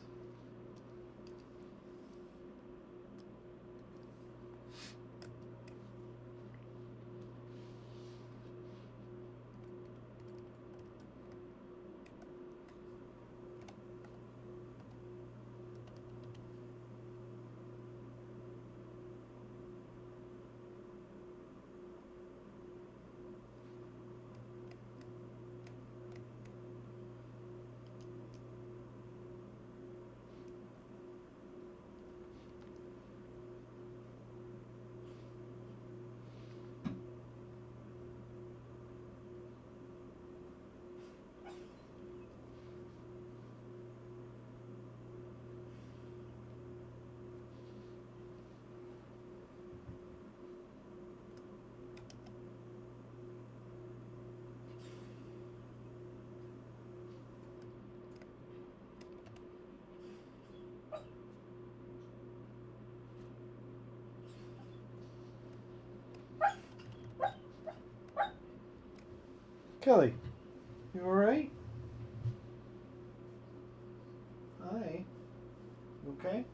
Kelly, you alright? Hi. You okay?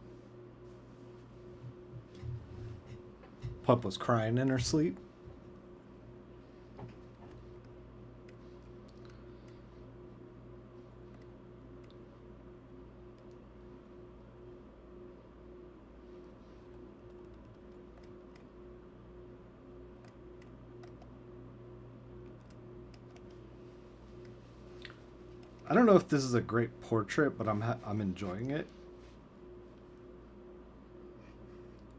Pup was crying in her sleep. I don't know if this is a great portrait, but I'm enjoying it.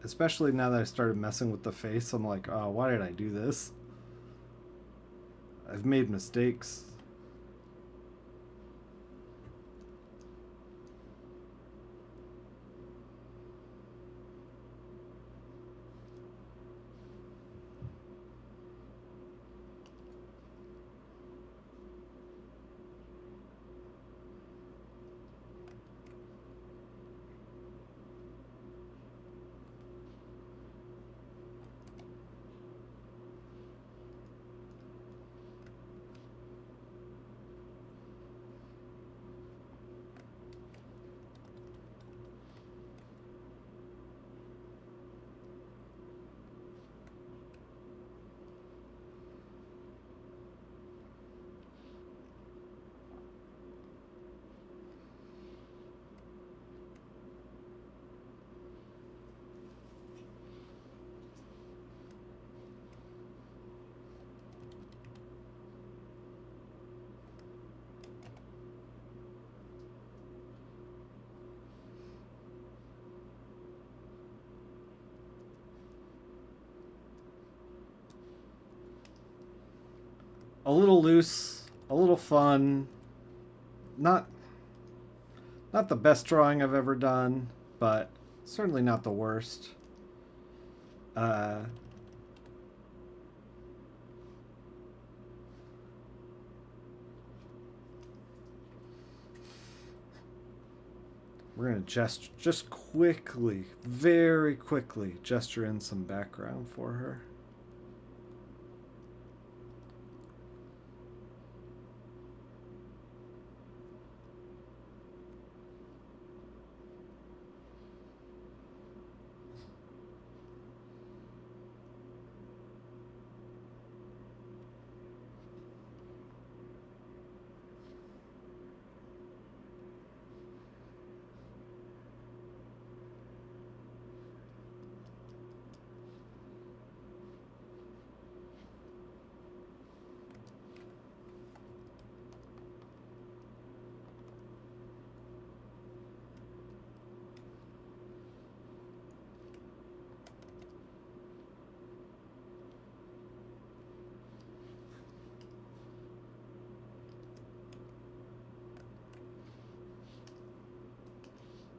Especially now that I started messing with the face, I'm like, oh, why did I do this? I've made mistakes. A little loose, a little fun. Not not the best drawing I've ever done, but certainly not the worst. Uh, we're gonna just quickly, very quickly, gesture in some background for her.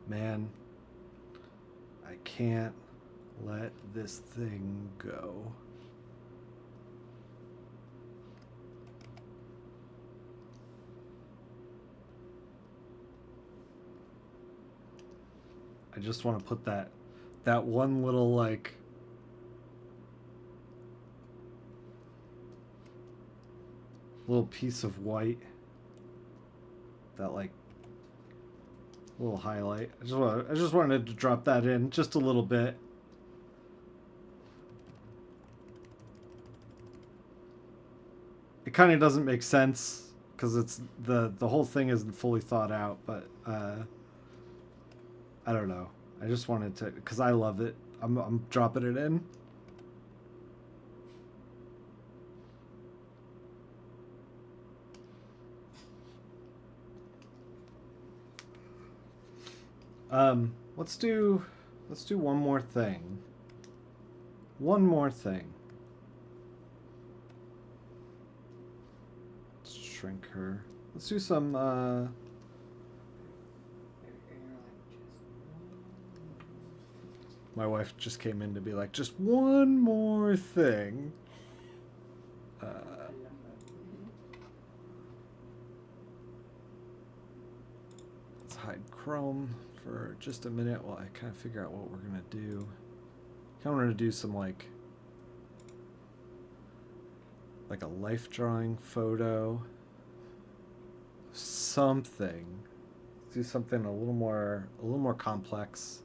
Man, I can't let this thing go. I just want to put that one little like little piece of white, that like little highlight. I just wanted to drop that in just a little bit. It kind of doesn't make sense because it's the whole thing isn't fully thought out, but I don't know. I just wanted to, because I love it. I'm dropping it in. Let's do one more thing. One more thing. Let's shrink her. Let's do some my wife just came in to be like, just one more thing. Let's hide Chrome for just a minute while I kind of figure out what we're gonna do. I kind of want to do some like like a life drawing photo. Something. Let's do something a little more complex.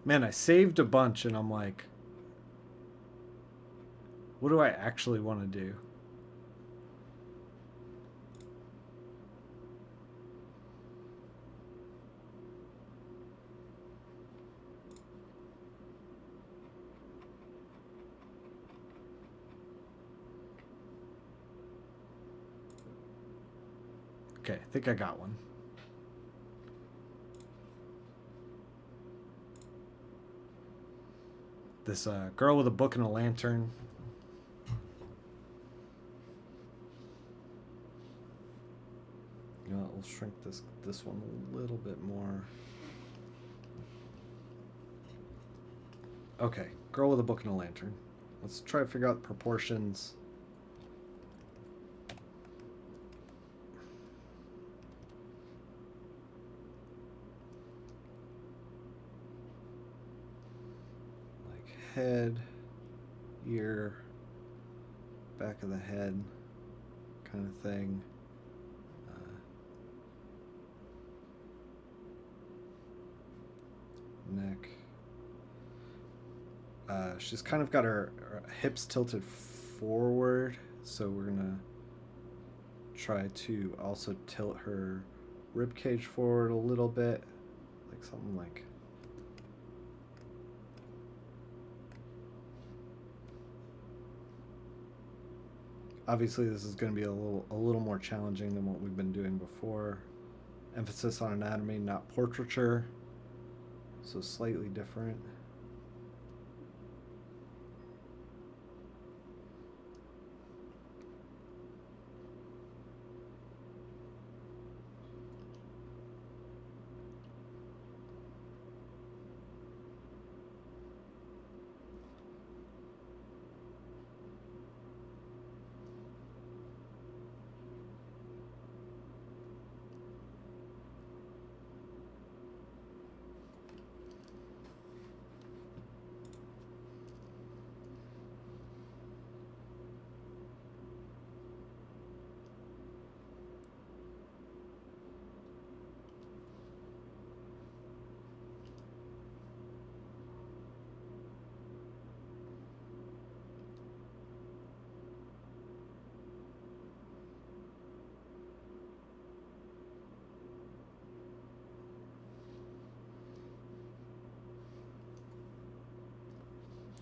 Man, I saved a bunch and I'm like, what do I actually want to do? Okay, I think I got one. This girl with a book and a lantern. You know, we'll shrink this one a little bit more. Okay, girl with a book and a lantern. Let's try to figure out proportions. Like head, ear, back of the head kind of thing. Neck. She's kind of got her hips tilted forward, so we're gonna try to also tilt her rib cage forward a little bit, like something like. Obviously, this is going to be a little more challenging than what we've been doing before. Emphasis on anatomy, not portraiture, so slightly different.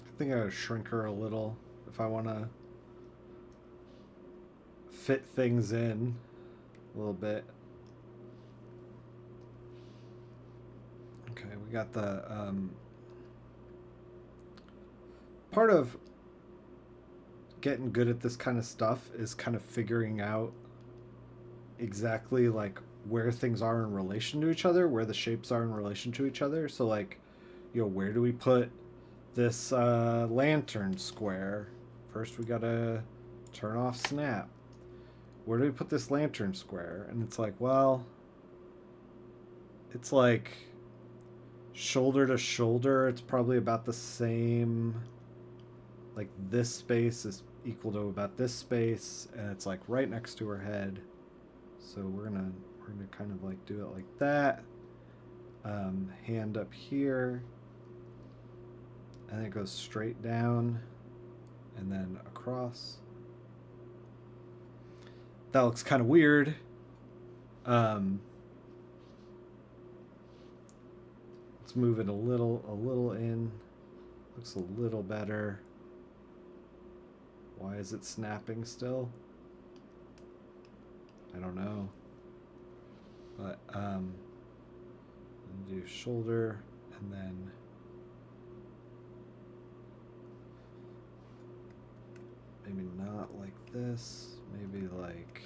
I think I would shrink her a little if I want to fit things in a little bit. Okay, we got the part of getting good at this kind of stuff is kind of figuring out exactly like where things are in relation to each other, where the shapes are in relation to each other. So like, you know, where do we put this lantern square? First we gotta turn off snap. Where do we put this lantern square? And it's like, well, it's like shoulder to shoulder, it's probably about the same. Like this space is equal to about this space, and it's like right next to her head. So we're gonna kind of like do it like that. Hand up here, and then it goes straight down, and then across. That looks kind of weird. Let's move it a little in. Looks a little better. Why is it snapping still? I don't know. But do shoulder, and then maybe not like this. Maybe like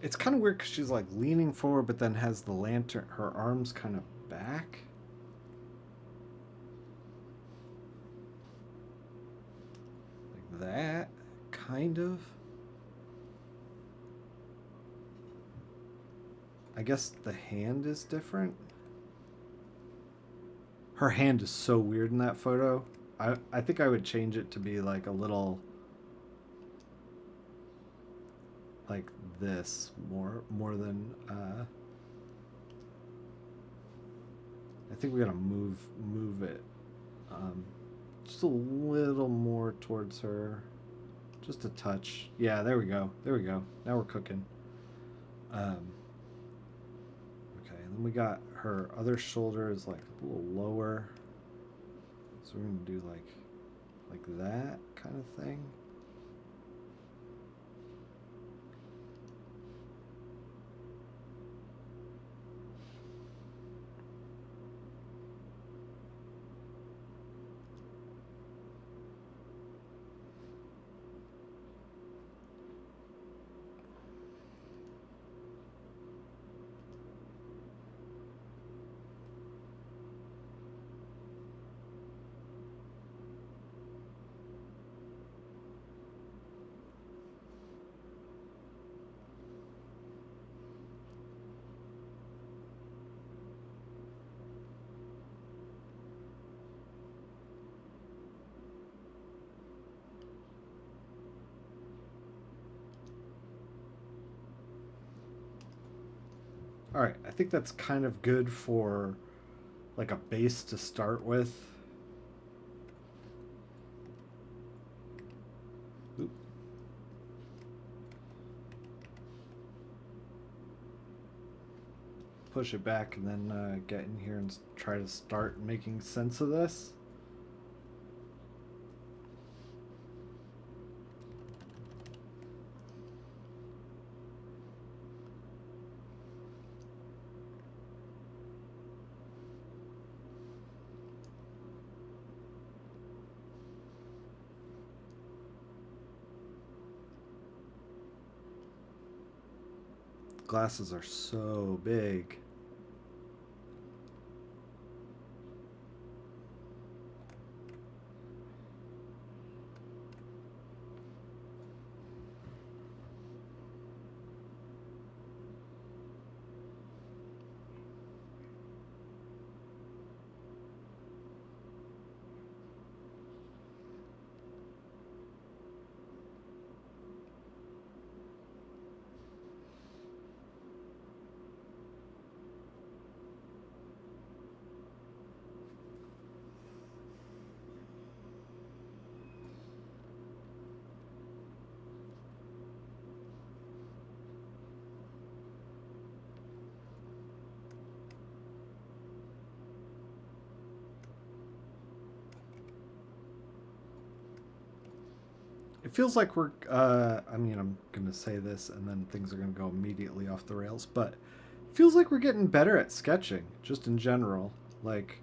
it's kind of weird because she's like leaning forward, but then has the lantern, her arms kind of back. Like that, kind of. I guess the hand is different. Her hand is so weird in that photo. I think I would change it to be like a little like this more than I think we gotta move it just a little more towards her, just a touch. Yeah, there we go. There we go. Now we're cooking. Um, okay, and then we got her other shoulder is like a little lower, so we're gonna do like that kind of thing. All right, I think that's kind of good for like a base to start with. Oop. Push it back and then get in here and try to start making sense of this. Glasses are so big. It feels like we're I mean, I'm gonna say this and then things are gonna go immediately off the rails, but it feels like we're getting better at sketching just in general. Like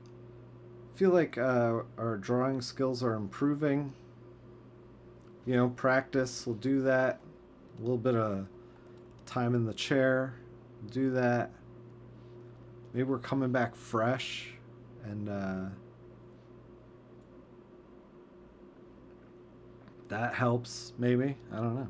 I feel like our drawing skills are improving. You know, practice will do that. A little bit of time in the chair will do that. Maybe we're coming back fresh and that helps maybe. I don't know.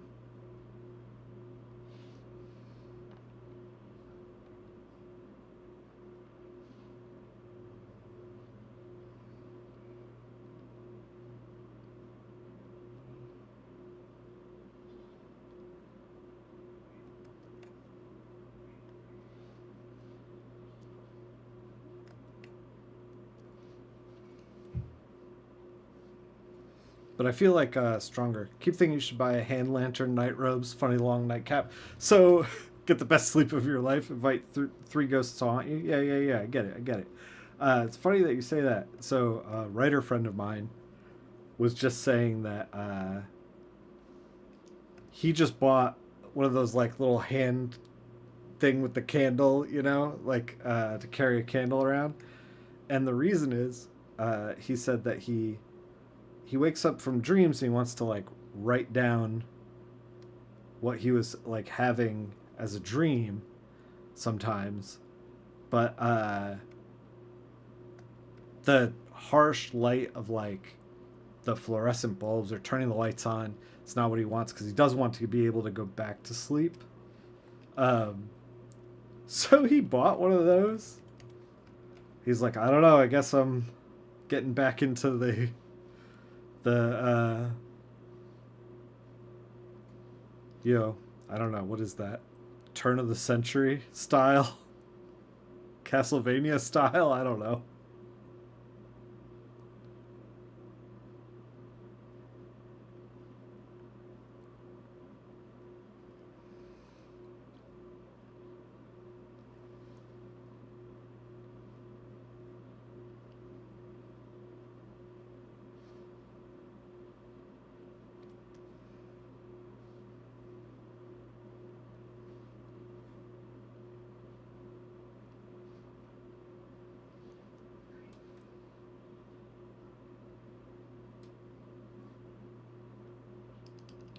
But I feel like stronger. Keep thinking you should buy a hand lantern, night robes, funny long nightcap. So get the best sleep of your life. Invite three ghosts to haunt you. Yeah, yeah, yeah. I get it. I get it. It's funny that you say that. So a writer friend of mine was just saying that he just bought one of those like little hand thing with the candle, you know, like to carry a candle around. And the reason is, he said that he wakes up from dreams and he wants to like write down what he was like having as a dream sometimes, but the harsh light of like the fluorescent bulbs or turning the lights on, it's not what he wants because he does want to be able to go back to sleep. Um, so he bought one of those. He's like, I don't know. I guess I'm getting back into the I don't know, what is that? Turn of the century style, Castlevania style. I don't know.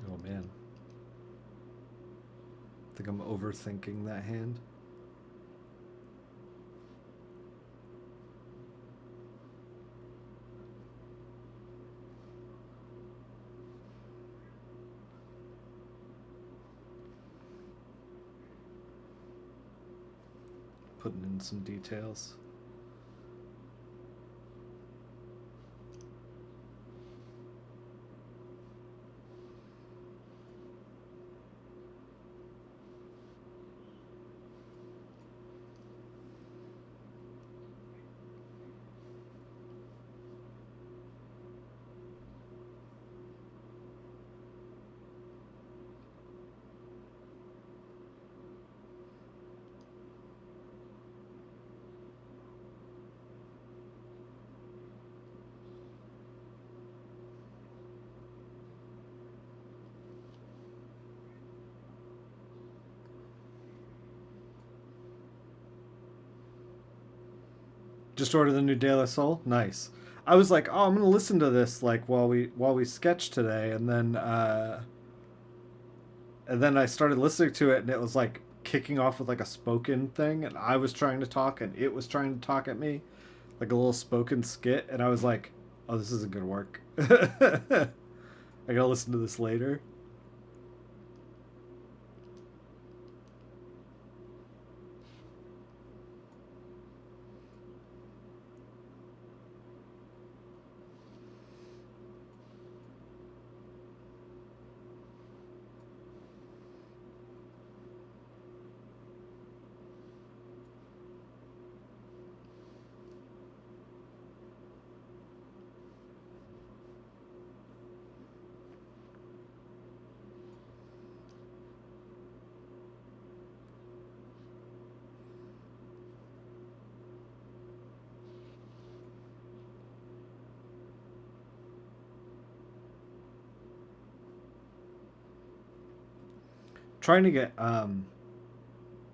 Oh man, I think I'm overthinking that hand. Putting in some details. Just order the new De La Soul. Nice. I was like, oh, I'm gonna listen to this like while we sketch today, and then I started listening to it, and it was like kicking off with like a spoken thing, and I was trying to talk, and it was trying to talk at me, like a little spoken skit, and I was like, oh, this isn't gonna work. I gotta listen to this later. Trying to get a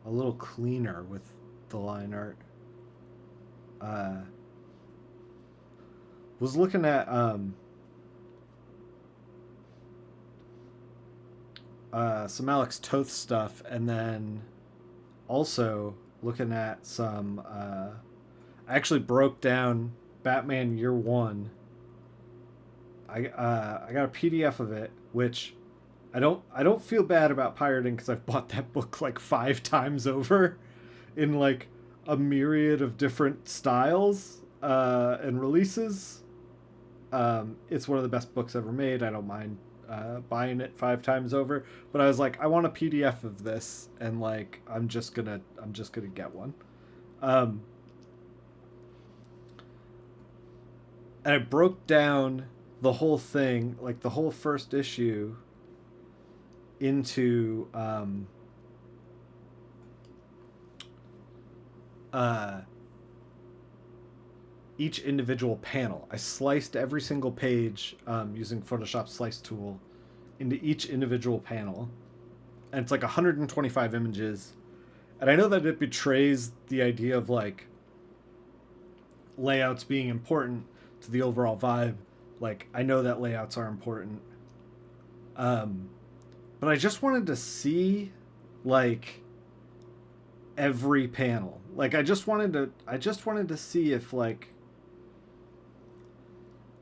little cleaner with the line art. Uh, was looking at some Alex Toth stuff, and then also looking at some. I actually broke down Batman Year One. I got a PDF of it, which I don't feel bad about pirating because I've bought that book like 5 times over, in like a myriad of different styles and releases. It's one of the best books ever made. I don't mind buying it 5 times over. But I was like, I want a PDF of this, and like I'm just gonna get one. Um, and I broke down the whole thing, like the whole first issue, into uh, each individual panel. I sliced every single page using Photoshop Slice tool into each individual panel, and it's like 125 images. And I know that it betrays the idea of like layouts being important to the overall vibe. Like I know that layouts are important, um, but I just wanted to see. like every panel. Like I just wanted to see if like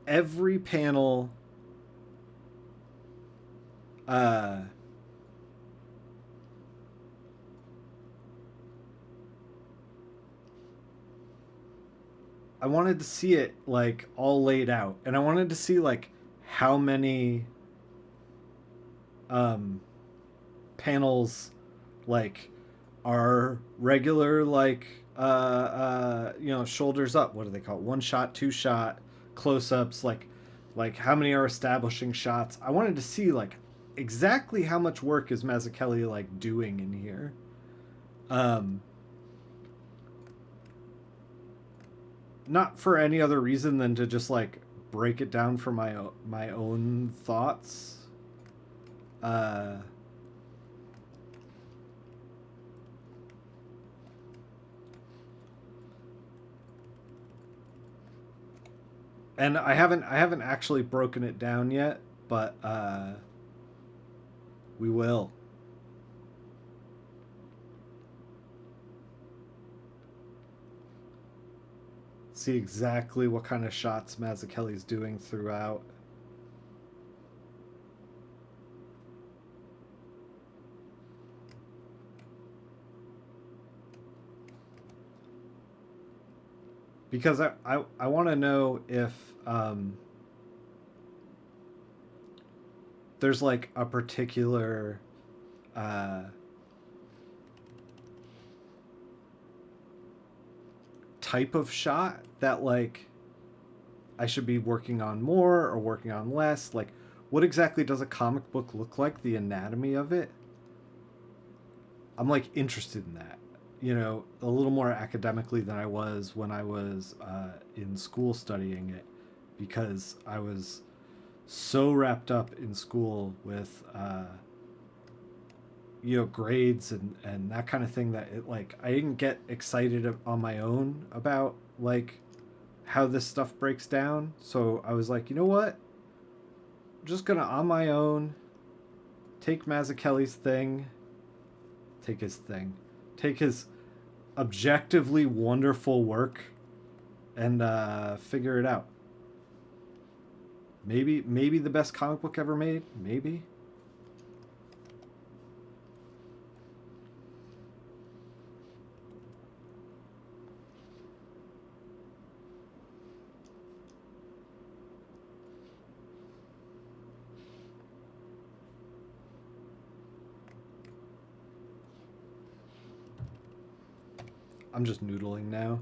every panel uh I wanted to see it like all laid out, and I wanted to see like how many um panels like are regular, like shoulders up, what do they call it, one shot, two shot, close-ups, like how many are establishing shots. I wanted to see like exactly how much work is Mazzucchelli like doing in here. um Not for any other reason than to just like break it down for my own thoughts. uh and I haven't actually broken it down yet, but we will. See exactly what kind of shots Mazzucchelli's doing throughout. Because I want to know if there's like a particular uh, type of shot that like I should be working on more or working on less. Like, what exactly does a comic book look like? The anatomy of it. I'm like interested in that. A little more academically than I was when I was in school studying it, because I was so wrapped up in school with grades and that kind of thing, that it like I didn't get excited on my own about like how this stuff breaks down. So I was like, you know what, I'm just gonna on my own take Mazzucchelli's thing, take his thing, take his objectively wonderful work, and figure it out. Maybe the best comic book ever made. Maybe. I'm just noodling now.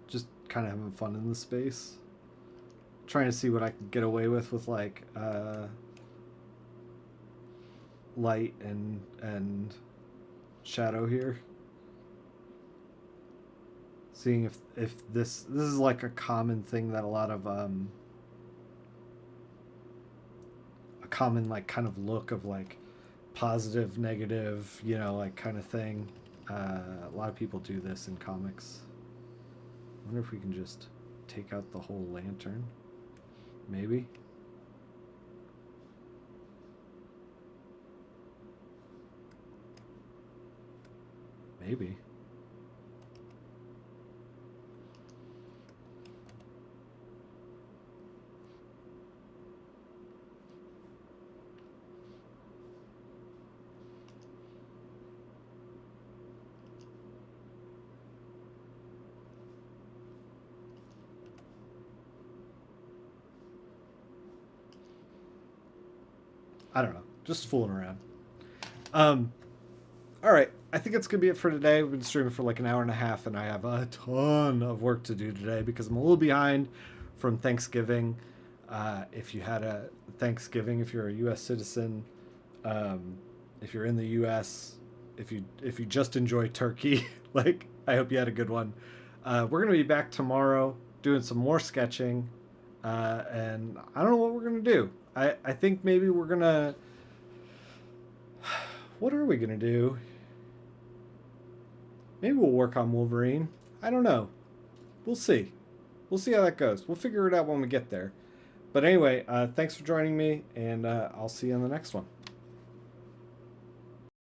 Just kind of having fun in the space. Trying to see what I can get away with like light and shadow here. Seeing if this is like a common thing that a lot of a common like kind of look of like positive, negative, like kind of thing. A lot of people do this in comics. I wonder if we can just take out the whole lantern. Maybe. Maybe. I don't know. Just fooling around. Um, all right. I think it's gonna be it for today. We've been streaming for like an hour and a half, and I have a ton of work to do today because I'm a little behind from Thanksgiving. If you had a Thanksgiving, if you're a U.S. citizen, um, if you're in the U.S., if you just enjoy turkey, like I hope you had a good one. We're gonna be back tomorrow doing some more sketching, and I don't know what we're gonna do. I think maybe we're gonna. What are we gonna do? Maybe we'll work on Wolverine. I don't know. We'll see. We'll see how that goes. We'll figure it out when we get there. But anyway, thanks for joining me, and I'll see you on the next one.